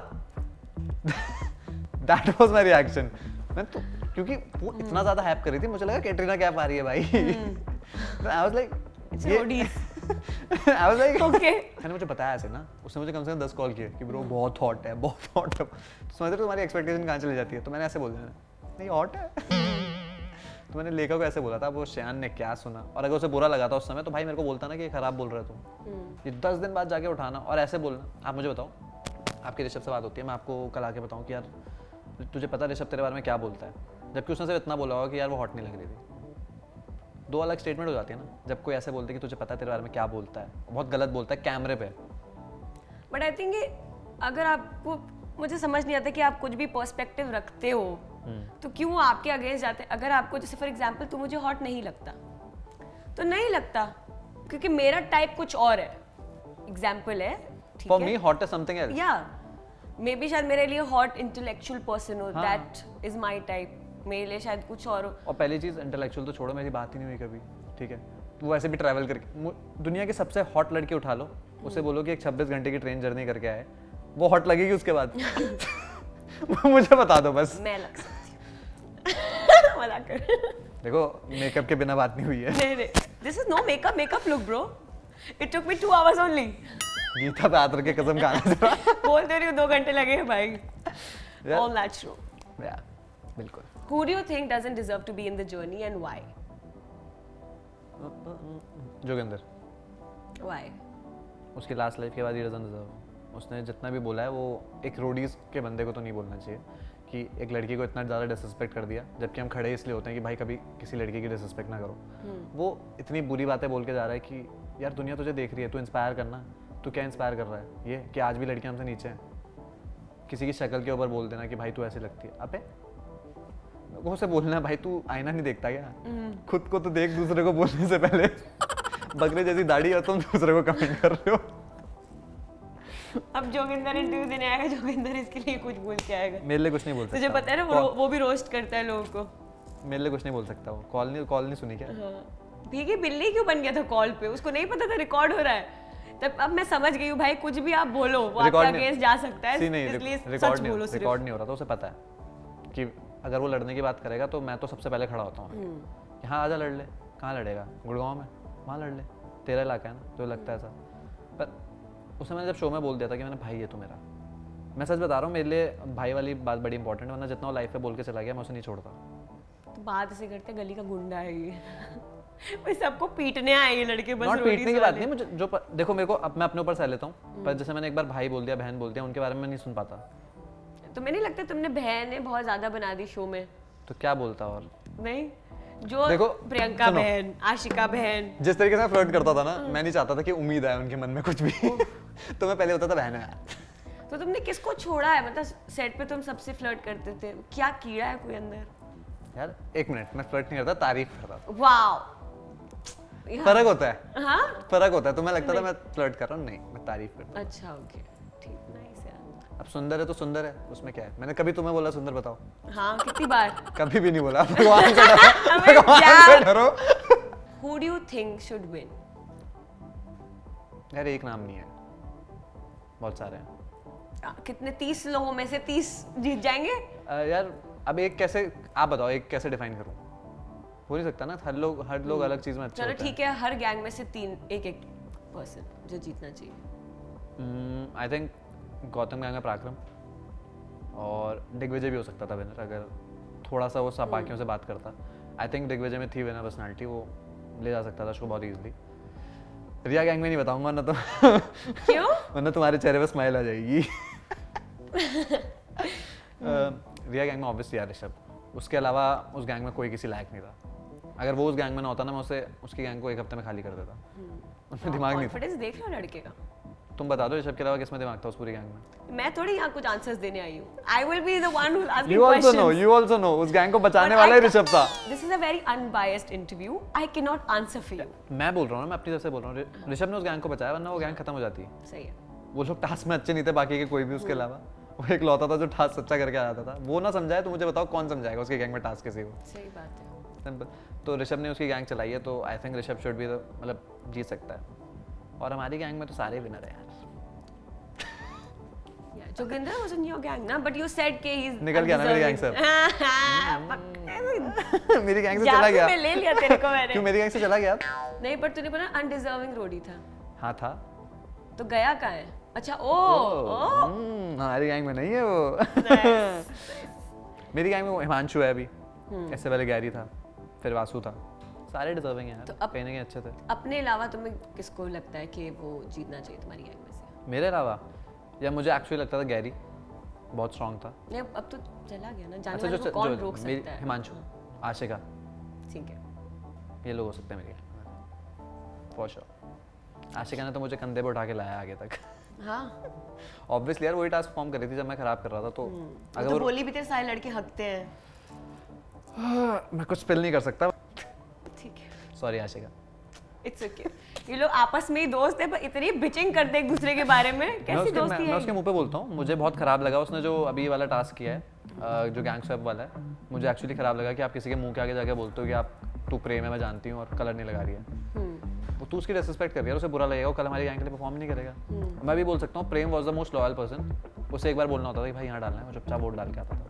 Speaker 2: That was my reaction. मैं तो क्योंकि वो इतना ज़्यादा हैप कर रही थी, मुझे लगा कैटरीना कैफ आ रही है भाई। I was like I was like okay. मैंने मुझे बताया ऐसे ना, उसने मुझे कम से कम 10 कॉल किए कि ब्रो बहुत हॉट है, बहुत हॉट है। तो समझ रहे हो तुम्हारी एक्सपेक्टेशन कहाँ चली जाती है। तो मैंने ऐसे बोल दिया नहीं हॉट है। तो मैंने लेखा को ऐसे बोला था, वो शयान ने क्या सुना, और अगर उसे बुरा लगा था उस समय तो भाई मेरे को बोलता ना कि ये खराब बोल रहे हो तुम। ये 10 दिन बाद जाके उठाना और ऐसे बोलना। आप मुझे बताओ, आपके ऋषभ से बात होती है, मैं आपको कल आके बताऊँ कि यार तुझे पता ऋषभ तेरे बारे में क्या बोलता है, जबकि उसने सिर्फ इतना बोला होगा कि यार वो हॉट नहीं लग रही थी। दो अलग स्टेटमेंट हो जाती है ना, जब कोई ऐसे बोलते कि तुझे पता है तेरे बारे में क्या बोलता है, बहुत गलत बोलता है कैमरे पे।
Speaker 1: बट आई थिंक अगर आपको, मुझे समझ नहीं आता कि आप कुछ भी पर्सपेक्टिव रखते हो तो क्यों आपके अगेंस्ट जाते हैं। अगर आपको जैसे फॉर एग्जांपल तू मुझे हॉट नहीं लगता तो नहीं लगता, क्योंकि मेरा टाइप कुछ और है, एग्जांपल है, ठीक
Speaker 2: फॉर
Speaker 1: है।
Speaker 2: मी हॉट इज समथिंग एल्स।
Speaker 1: या मे बी शायद मेरे लिए हॉट इंटेलेक्चुअल पर्सन हो, दैट इज माय टाइप, मेरे लिए शायद कुछ और हो।
Speaker 2: और पहली चीज़ इंटेलेक्चुअल तो छोड़ो, मेरी बात ही नहीं हुई कभी, ठीक है। वो वैसे भी ट्रैवल करके, दुनिया की सबसे हॉट लड़की उठा लो, उसे बोलो कि एक 26 घंटे की ट्रेन जर्नी करके आए, वो हॉट लगेगी उसके बाद। मुझे बता दो बस।
Speaker 1: मैं लग सकती हूँ। मजाक कर।
Speaker 2: देखो मेकअप के बिना बात नहीं हुई है।
Speaker 1: नहीं, this is no makeup look bro, it took me 2 hours only.
Speaker 2: Gita पे हाथ रख के कसम खाना जरा।
Speaker 1: बोल दे रही हूँ 2 घंटे लगे हैं भाई। All natural.
Speaker 2: या बिल्कुल।
Speaker 1: Who do you think doesn't deserve to be in the journey and why?
Speaker 2: Joginder,
Speaker 1: Why?
Speaker 2: उसकी लास्ट लाइफ के बाद ही डजंट डिजर्व। उसने जितना भी बोला है वो एक रोडीज के बंदे को तो नहीं बोलना चाहिए कि एक लड़की को इतना ज़्यादा डिसरिस्पेक्ट कर दिया, जबकि हम खड़े इसलिए होते हैं कि भाई कभी किसी लड़की की डिसरिस्पेक्ट ना करो। वो इतनी बुरी बातें बोल के जा रहा है कि यार दुनिया तुझे देख रही है, तू इंस्पायर करना। तू क्या इंस्पायर कर रहा है? ये कि आज भी लड़कियां हमसे नीचे हैं। किसी की शक्ल के ऊपर बोल देना कि भाई तू ऐसी लगती है। अबे वो से बोलना है भाई तू आईना नहीं देखता क्या? खुद को तो देख दूसरे को बोलने से पहले। बकरे जैसी दाढ़ी और तुम दूसरे को कमेंट कर रहे हो।
Speaker 1: अब जोगिंदर इंटरव्यू देने आएगा, जोगिंदर इसके लिए कुछ बोल के आएगा।
Speaker 2: मेरे लिए कुछ नहीं बोल सकता।
Speaker 1: तुझे पता है ना वो भी रोस्ट करता है लोगों को।
Speaker 2: मेरे लिए कुछ नहीं बोल सकता वो। कॉल नहीं सुनी क्या?
Speaker 1: हाँ। भीगी बिल्ली क्यों बन गया था कॉल पे? उसको नहीं पता था रिकॉर्ड हो रहा है। तब अब मैं समझ गई हूँ भाई, कुछ भी आप बोलो वो आपके अगेंस्ट जा सकता है, इसलिए सच बोलो।
Speaker 2: रिकॉर्ड नहीं हो रहा था, उसे पता है कि अगर वो लड़ने की बात करेगा तो मैं तो सबसे पहले खड़ा होता हूँ कि हाँ आजा लड़ ले। कहाँ लड़ेगा? गुड़गांव में, वहाँ लड़ ले, तेरा इलाका है ना, तो लगता है ऐसा। पर उसे मैंने जब शो में बोल दिया था कि मैंने भाई है तू मेरा, मैं सच बता रहा हूँ, मेरे लिए भाई वाली बात बड़ी इंपॉर्टेंट है, वरना जितना वो लाइफ पे बोल के चला गया मैं उसे नहीं छोड़ता।
Speaker 1: तो बात ऐसे करते गली का गुंडा है ये। भाई सबको पीटने आए ये लड़के बस।
Speaker 2: नॉट पीटने की बात नहीं, मुझे जो देखो मेरे को मैं अपने ऊपर सह लेता हूँ, पर जैसे मैंने एक बार भाई बोल दिया, बहन बोल दिया, उनके बारे में नहीं सुन पाता।
Speaker 1: तुम्हें नहीं लगता तुमने बहन बहुत ज्यादा बना दी शो में?
Speaker 2: तो क्या बोलता? और
Speaker 1: नहीं, जो
Speaker 2: देखो
Speaker 1: प्रियंका बहन, आशिका बहन,
Speaker 2: जिस तरीके से फ्लर्ट करता था ना, मैं नहीं चाहता था कि उम्मीद आए उनके मन में कुछ भी। तो मैं पहले होता था बहन है।
Speaker 1: तो तुमने किसको छोड़ा है? मतलब सेट पे तुम सबसे फ्लर्ट करते थे, क्या कीड़ा है कोई अंदर?
Speaker 2: यार एक मिनट, मैं फ्लर्ट नहीं करता, तारीफ करता था।
Speaker 1: वाओ,
Speaker 2: फर्क होता है।
Speaker 1: हाँ
Speaker 2: फर्क होता है। तुम्हें लगता था मैं फ्लर्ट कर रहा हूँ? नहीं, मैं तारीफ करता।
Speaker 1: अच्छा ओके, ठीक, नाइस यार।
Speaker 2: अब सुंदर है तो सुंदर है, उसमें क्या है? मैंने कभी तुम्हें बोला सुंदर बताओ?
Speaker 1: हाँ, कितनी बार?
Speaker 2: कभी भी नहीं बोला। भगवान से डरो, भगवान से डरो।
Speaker 1: Who do you think should win?
Speaker 2: यार एक नाम नहीं है, बहुत सारे हैं।
Speaker 1: कितने 30 लोगों में से 30 जीत जाएंगे?
Speaker 2: यार अब एक कैसे, आप बताओ एक कैसे डिफाइन करूं? हो नहीं सकता ना, हर लोग अलग चीज में अच्छे
Speaker 1: चलो
Speaker 2: होते हैं।
Speaker 1: ठीक है, हर गैंग में से 3 एक पर्सन जो जीतना चाहिए।
Speaker 2: आई थिंक गौतम गैंग में पराक्रम और दिग्विजय भी हो सकता था विनर, अगर थोड़ा सा वो सब बाकियों से बात करता। आई थिंक दिग्विजय में थी विनर पर्सनालिटी, वो ले जा सकता था उसको बहुत इजीली। रिया गैंग में नहीं बताऊंगा ना तो।
Speaker 1: क्यों?
Speaker 2: वरना तुम्हारे चेहरे पे स्माइल आ जाएगी। रिया गैंग में ऑब्वियसली यार ऋषभ, उसके अलावा उस गैंग में कोई किसी लायक नहीं था। अगर वो उस गैंग में ना होता ना, मैं उसे उसकी गैंग को एक हफ्ते में खाली कर देता। उसमें दिमाग नहीं था।
Speaker 1: कॉन्फिडेंस देख लो लड़के का।
Speaker 2: तुम बता दो ऋषभ के अलावा किसमें दिमाग था उस पूरी गैंग में?
Speaker 1: मैं थोड़ी यहाँ कुछ आंसर्स देने आई हूँ। I will be the one who will ask
Speaker 2: You also know, you also know, उस गैंग को बचाने वाला ही ऋषभ था।
Speaker 1: This is a very unbiased interview. I cannot answer for you.
Speaker 2: मैं बोल रहा हूँ ना, मैं अपनी तरफ से बोल रहा हूँ, ऋषभ ने उस गैंग को बचाया, वरना वो गैंग खत्म हो जाती है।
Speaker 1: सही है।
Speaker 2: वो लोग टास्क में अच्छे नहीं थे बाकी के कोई भी, उसके अलावा वो एक लौता था जो टास्क सच्चा करके आ जाता था। वो ना समझाए तो मुझे बताओ कौन समझाएगा उसके गैंग में टास्क किसी को?
Speaker 1: सही बात है।
Speaker 2: सिंपल। तो ऋषभ ने उसकी गैंग चलाई है, तो I think Rishabh should be, मतलब जीत सकता है। और हमारी गैंग में तो सारे विनर है यार।
Speaker 1: Joginder was in your gang, na? But you said कि he's
Speaker 2: निकल गया ना मेरी गैंग से। मेरी गैंग से चला गया।
Speaker 1: मैं ले लिया तेरे को मैंने।
Speaker 2: क्यों मेरी गैंग से चला गया?
Speaker 1: नहीं, पर तूने बोला अनडिजर्विंग रोडी था।
Speaker 2: हाँ था।
Speaker 1: तो गया कहाँ है? अच्छा
Speaker 2: हमारी गैंग में नहीं है वो। मेरी गैंग में वो हिमांशु है अभी, इससे पहले गैरी था, फिर वासु था। सारे डिजर्विंग हैं यार,
Speaker 1: तो
Speaker 2: पहने के अच्छे थे।
Speaker 1: अपने अलावा तुम्हें किसको लगता है कि वो जीतना चाहिए तुम्हारी गैंग में से?
Speaker 2: मेरे अलावा या मुझे एक्चुअली लगता था गैरी बहुत स्ट्रांग था।
Speaker 1: नहीं, अब तो चला गया ना, जाने
Speaker 2: अच्छा
Speaker 1: वाले को कौन रोक सकता है?
Speaker 2: हिमांशु, आशिका,
Speaker 1: ठीक है।
Speaker 2: ये लोग हो सकते हैं मेरी फॉर श्योर। आशिका ने तो मुझे कंधे पे उठा के लाया आगे तक।
Speaker 1: हाँ
Speaker 2: ऑब्वियसली यार वही टास्क फॉर्म कर रही थी जब मैं खराब कर रहा था, तो
Speaker 1: वो तो बोली भी थे सारे लड़के हकते हैं।
Speaker 2: मैं कुछ स्पेल नहीं कर सकता।
Speaker 1: ठीक है,
Speaker 2: सॉरी आशिका।
Speaker 1: It's okay. ये लोग आपस में ही दोस्त है पर इतनी बिचिंग करते हैं एक दूसरे के बारे में, कैसी दोस्ती
Speaker 2: मैं
Speaker 1: है?
Speaker 2: उसके मुंह पे बोलता हूँ, मुझे बहुत खराब लगा उसने जो अभी वाला टास्क किया है, जो गैंग स्वैप वाला है। मुझे एक्चुअली खराब लगा कि आप किसी के मुंह के आगे जाके बोलते हो कि आप तू प्रेम है, मैं जानती हूँ, और कलर नहीं लगा रही है। वो तू उसकी डिसरिस्पेक्ट कर रही है, उसे बुरा लगेगा, वो कल हमारी गैंग के लिए परफॉर्म नहीं करेगा। मैं भी बोल सकता हूँ Prem was the most loyal person. उसे एक बार बोलना होता था कि भाई यहाँ डालना है, वो चुपचाप वोट डाल के आता था।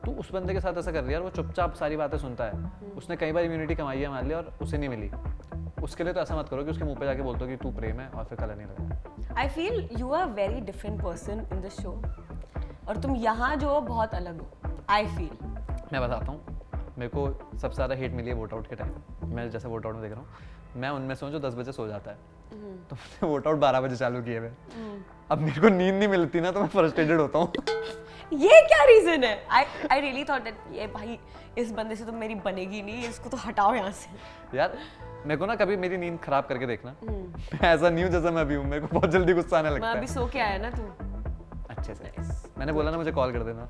Speaker 2: तू उस बंदे के साथ ऐसा कर रही है यार, वो चुपचाप सारी बातें सुनता है। उसने कई बार इम्यूनिटी कमाई है हमारे लिए और उसे नहीं मिली। उसके लिए तो ऐसा मत करो कि उसके मुंह पे जाके बोलते हो कि तू प्रेम है और फिर कलर नहीं लगा।
Speaker 1: I feel you are very different person in the show, और तुम यहाँ जो हो बहुत अलग हो। आई फील,
Speaker 2: मैं बताता हूँ, मेरे को सबसे ज़्यादा हेट मिली है वोट आउट के टाइम। मैं जैसे वोट आउट में देख रहा हूँ, मैं उनमें से हूँ जो 10 बजे सो जाता है, तो मैंने वोट आउट 12 बजे चालू किए हुए। अब मेरे को नींद नहीं मिलती ना, तो मैं फ्रस्ट्रेटेड होता हूँ।
Speaker 1: ये क्या रीजन है? आई रियली थॉट दैट ये भाई इस बंदे से तो मेरी बनेगी नहीं, इसको तो हटाओ यहाँ से।
Speaker 2: यार मेरे को ना कभी मेरी नींद खराब करके देखना, मैं ऐसा नहीं हूँ जैसा मैं अभी हूँ। मेरे को बहुत जल्दी गुस्सा आने लगता
Speaker 1: मैं
Speaker 2: है।
Speaker 1: अभी सो के आया ना तू,
Speaker 2: अच्छे से मैंने बोला ना मुझे कॉल कर देना।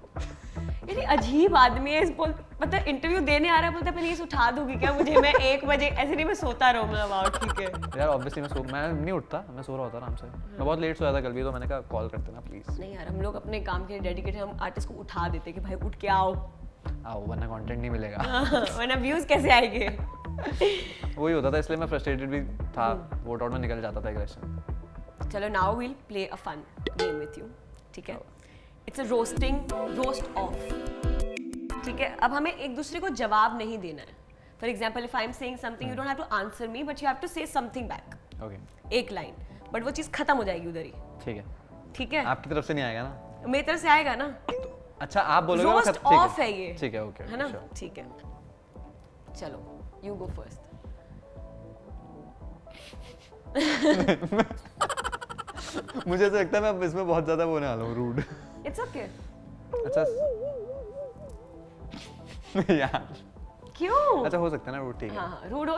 Speaker 1: यानी अजीब आदमी है। इस बोल मतलब इंटरव्यू देने आ रहा है, बोलता है मैं ये उठा दूंगी क्या मुझे, मैं 1 बजे ऐसे नहीं, मैं सोता रहूंगा। वाह ठीक है
Speaker 2: यार ऑब्वियसली मैं नहीं उठता, मैं सो रहा होता आराम से। मैं बहुत लेट सोया था कल भी, तो मैंने कहा कॉल करते ना प्लीज।
Speaker 1: नहीं यार, हम लोग अपने काम के लिए डेडिकेटेड, हम आर्टिस्ट को उठा देते कि भाई उठ के आओ
Speaker 2: वरना कंटेंट नहीं मिलेगा।
Speaker 1: वरना व्यूज कैसे आएंगे।
Speaker 2: वही होता था, इसलिए मैं फ्रस्ट्रेटेड भी था। वोट आउट में निकल जाता था एग्रेशन।
Speaker 1: चलो now we'll play a fun game with you, ठीक है? इट्स अ रोस्ट ऑफ, ठीक है? अब हमें एक दूसरे को जवाब नहीं देना है। For example if I am saying something, you don't have to answer me, but you have to say something back.
Speaker 2: Okay,
Speaker 1: एक लाइन, बट वो चीज़ खत्म हो जाएगी उधर ही,
Speaker 2: ठीक है।
Speaker 1: ठीक है?
Speaker 2: आपकी तरफ से नहीं आएगा ना?
Speaker 1: मेरी तरफ से आएगा ना।
Speaker 2: अच्छा आप बोलोगे
Speaker 1: रोस्ट
Speaker 2: ठीक है।
Speaker 1: ऑफ है ये,
Speaker 2: ठीक है, ओके,
Speaker 1: है ना?
Speaker 2: sure.
Speaker 1: ठीक है, चलो यू गो फर्स्ट।
Speaker 2: मुझे ऐसा लगता है मैं इसमें बहुत ज्यादा वो होने वाला हूँ, रूड।
Speaker 1: It's okay.
Speaker 2: अच्छा यार
Speaker 1: क्यों?
Speaker 2: अच्छा हो सकता है ना रूड, ठीक है।
Speaker 1: हाँ हाँ, रूड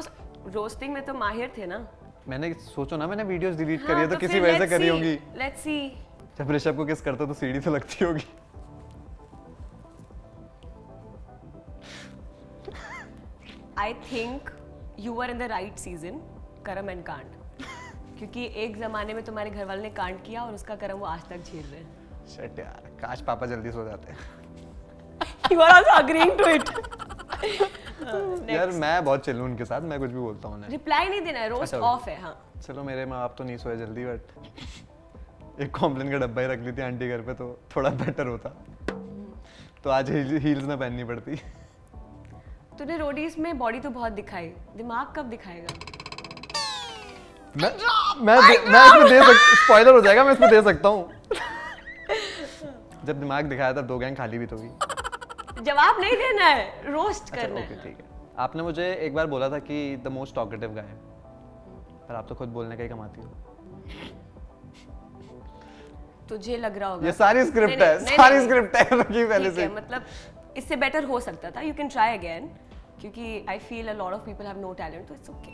Speaker 1: रोस्टिंग में तो माहिर थे ना।
Speaker 2: मैंने सोचो ना, मैंने वीडियोस डिलीट करी
Speaker 1: हाँ,
Speaker 2: है तो किसी
Speaker 1: फिर
Speaker 2: वजह से
Speaker 1: let's
Speaker 2: करी
Speaker 1: see,
Speaker 2: होंगी।
Speaker 1: let's see।
Speaker 2: जब ऋषभ को किस करता तो सीढ़ी तो लगती होगी।
Speaker 1: I think you were in the right season, कर्म एंड कांड। क्योंकि एक जमाने में तुम्हारे घर वाले ने कांड किया और उसका कर्म वो आज तक झेल रहे हैं।
Speaker 2: शिट यार, काश पापा जल्दी सो जाते।
Speaker 1: You are also agreeing to it।
Speaker 2: यार मैं बहुत चिल्लू उनके साथ, मैं कुछ भी बोलता हूँ उन्हें।
Speaker 1: रिप्लाई नहीं देना है, रोस्ट
Speaker 2: अच्छा,
Speaker 1: ऑफ है। हाँ
Speaker 2: चलो मेरे माँ बाप तो नहीं सोए जल्दी, बट एक कॉम्प्लेन का डब्बा ही रख ली थी आंटी घर पे तो थोड़ा बेटर होता। तो आज हील्स ना पहननी पड़ती।
Speaker 1: तूने रोडीज में बॉडी तो बहुत दिखाई, दिमाग कब दिखाएगा?
Speaker 2: मैं इसमें दे स्पॉइलर हो जाएगा, मैं इसमें दे सकता हूँ। जब दिमाग दिखाया तब 2 गैंग खाली भी तो हुई।
Speaker 1: जवाब नहीं देना है, रोस्ट करना
Speaker 2: ओके
Speaker 1: है।
Speaker 2: ठीक है। आपने मुझे एक बार बोला था कि द मोस्ट टॉकेटिव गाय, पर आप तो खुद बोलने का ही कमाती हो।
Speaker 1: तुझे लग रहा होगा
Speaker 2: ये सारी स्क्रिप्ट
Speaker 1: नहीं,
Speaker 2: है,
Speaker 1: नहीं,
Speaker 2: सारी
Speaker 1: नहीं,
Speaker 2: स्क्रिप्ट है रखी पहले
Speaker 1: ठीक
Speaker 2: से।
Speaker 1: है, मतलब इससे बेटर हो सकता था। यू कैन ट्राई अगेन, क्योंकि I feel a lot of people have no talent, तो it's okay.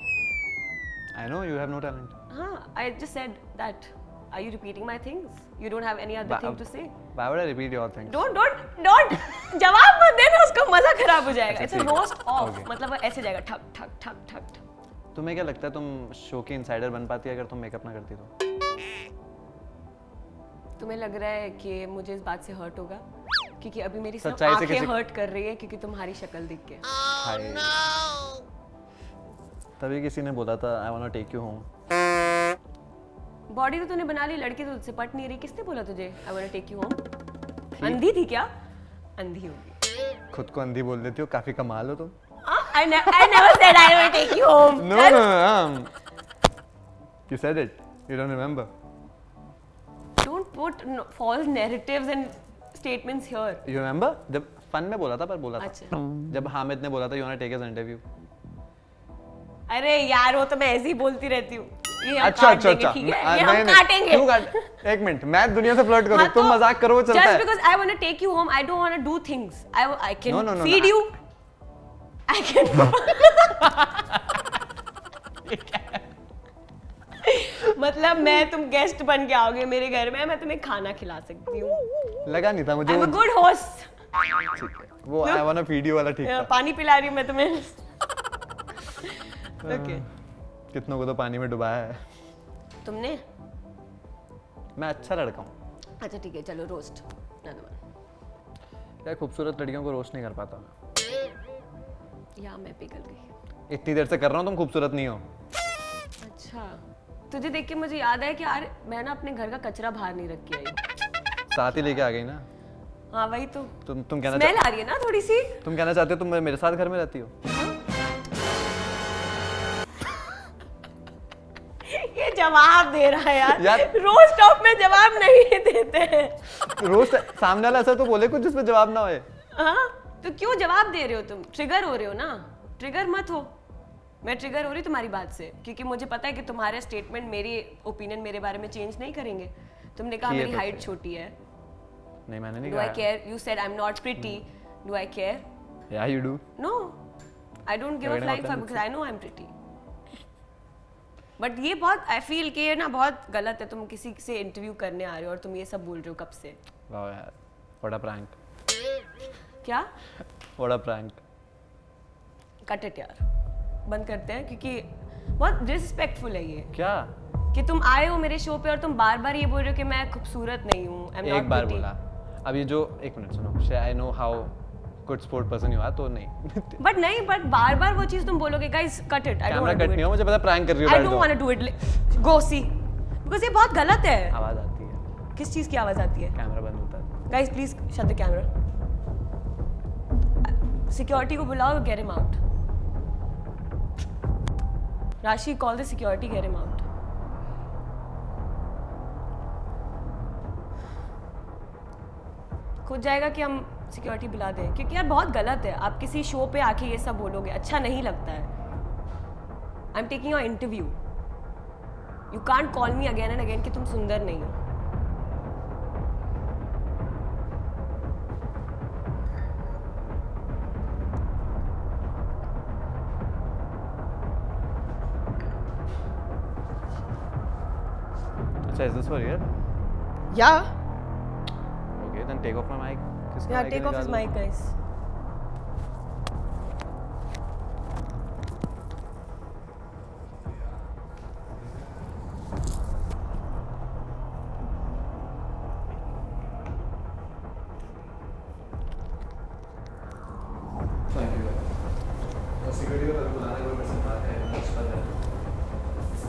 Speaker 2: I know you have no talent.
Speaker 1: हाँ, I just said that. Are you repeating my things? You don't have any other thing to say?
Speaker 2: Why would I repeat your things?
Speaker 1: Don't जवाब मत देना, उसका मजा खराब हो जाएगा। It's a
Speaker 2: ठीक है,
Speaker 1: रोस्ट ऑफ,
Speaker 2: okay.
Speaker 1: मतलब वो ऐसे जाएगा ठक ठक ठक ठक ठक।
Speaker 2: तुम्हें क्या लगता है तुम शो की इनसाइडर बन पाती अगर तुम मेकअप ना करती तो?
Speaker 1: तुम्हें लग रहा है कि मुझे इस बात से हर्ट होगा? क्योंकि अभी मेरी सिर्फ
Speaker 2: सच्चाई से
Speaker 1: आंखें
Speaker 2: किसी-
Speaker 1: हर्ट कर रही है क्योंकि तुम्हारी शक्ल देख के।
Speaker 2: हाय। तभी किसी ने बोला था I want to take you home.
Speaker 1: Body तो तूने बना ली, लड़की तो तुझसे पट नहीं रही। किसने बोला तुझे I want to take you home? अंधी थी क्या? अंधी होगी।
Speaker 2: खुद को अंधी बोल देती हो, काफी कमाल हो तुम।
Speaker 1: I never said I will take you home.
Speaker 2: No. You said it. You don't remember.
Speaker 1: Don't put false narratives and statements here.
Speaker 2: You remember? जब फन में बोला था, पर बोला था।
Speaker 1: अच्छा।
Speaker 2: जब हामिद ने बोला था you wanna take his interview.
Speaker 1: अरे यार, वो तो मैं ऐसे ही बोलती रहती हूँ। ये हम
Speaker 2: अच्छा
Speaker 1: काट
Speaker 2: अच्छा
Speaker 1: देंगे,
Speaker 2: अच्छा।
Speaker 1: ठीक है? ये हम काटेंगे।
Speaker 2: क्यों काट? एक मिनट, मैं दुनिया से फ्लर्ट करूँ,
Speaker 1: हाँ,
Speaker 2: तुम
Speaker 1: तो
Speaker 2: मजाक करो वो चलता है।
Speaker 1: Just because I want to take you home, I don't want to do things. I can
Speaker 2: No,
Speaker 1: feed you. I can मतलब मैं तुम गेस्ट बन के आओगे मेरे घर में, मैं तुम्हें खाना खिला सकती हूँ।
Speaker 2: लगा नहीं था मुझे।
Speaker 1: I am a good host.
Speaker 2: ठीक है, वो आई वांट अ वीडियो वाला ठीक था।
Speaker 1: पानी पिला रही हूँ मैं तुम्हें। ओके।
Speaker 2: कितनों को तो पानी में डुबाया है।
Speaker 1: तुमने?
Speaker 2: मैं अच्छा लड़का हूँ
Speaker 1: अच्छा ठीक है, चलो रोस्ट।
Speaker 2: यार, खूबसूरत लड़कियों को रोस्ट नहीं कर पाता।
Speaker 1: या मैं पिघल गई।
Speaker 2: इतनी देर से कर रहा हूँ, तुम खूबसूरत नहीं हो।
Speaker 1: अच्छा, तुझे देख के मुझे याद आया कि यार मैं ना अपने घर का कचरा बाहर नहीं रख के आई हूँ।
Speaker 2: साथ ही लेके आ गई ना।
Speaker 1: हाँ वही तो।
Speaker 2: तुम कहना
Speaker 1: स्मेल आ रही है ना थोड़ी सी।
Speaker 2: तुम कहना चाहते हो तुम मेरे साथ घर में रहती हो?
Speaker 1: ये जवाब दे रहा है यार,
Speaker 2: यार
Speaker 1: रोस्ट ऑफ में जवाब नहीं देते हैं।
Speaker 2: रोस्ट सामने वाला ऐसा तो बोले कुछ जिसमें जवाब ना होए।
Speaker 1: हाँ तो क्यों जवाब दे रहे हो तुम? ट्रिगर हो रहे हो ना, ट्रिगर मत हो। मैं ट्रिगर हो रही तुम्हारी बात से, क्योंकि मुझे पता है कि तुम्हारे स्टेटमेंट मेरी ओपिनियन मेरे बारे में चेंज नहीं करेंगे। तुमने कहा मेरी हाइट छोटी है।
Speaker 2: नहीं मैंने नहीं
Speaker 1: Do I care? You said I'm not pretty. Do I care?
Speaker 2: Yeah, you do.
Speaker 1: No, I don't give a flying fuck because I know I'm pretty. But ये बहुत आई फील कि ये ना बहुत गलत है। तुम किसी से इंटरव्यू करने आ रहे हो और तुम ये सब बोल रहे हो कब से?
Speaker 2: वाह यार, what a prank.
Speaker 1: क्या?
Speaker 2: What a prank.
Speaker 1: Cut it यार, बंद करते हैं क्योंकि बहुत डिसरिस्पेक्टफुल है ये।
Speaker 2: क्या?
Speaker 1: कि तुम आए हो मेरे शो पे और तुम बार बार ये बोल रहे हो कि मैं खूबसूरत नहीं हूँ।
Speaker 2: एक बार बोला। अब ये जो एक मिनट सुनो, I know how good sport person you are, तो नहीं
Speaker 1: बट बार बार वो चीज तुम बोलोगे guys cut it. I don't want to
Speaker 2: cut नहीं हो, मुझे पता प्रैंक कर रही हो।
Speaker 1: I don't want to do it. Go see, because ये बहुत गलत है।
Speaker 2: आवाज आती है।
Speaker 1: किस चीज की आवाज आती है?
Speaker 2: कैमरा बंद होता है।
Speaker 1: Guys please shut the camera. Security को बुलाओ, गेट हिम आउट। राशि call the security, get him out. खुद जाएगा कि हम सिक्योरिटी बुला दें, क्योंकि यार बहुत गलत है। आप किसी शो पे आके ये सब बोलोगे, अच्छा नहीं लगता है। I am taking your interview, you can't call me again and again कि तुम सुंदर नहीं हो।
Speaker 2: अच्छा, is this for real?
Speaker 1: या
Speaker 2: Okay, then take off my mic. किसका
Speaker 1: या
Speaker 2: mic
Speaker 1: टेक ऑफ हिज
Speaker 2: निकालो?
Speaker 1: Mic guys.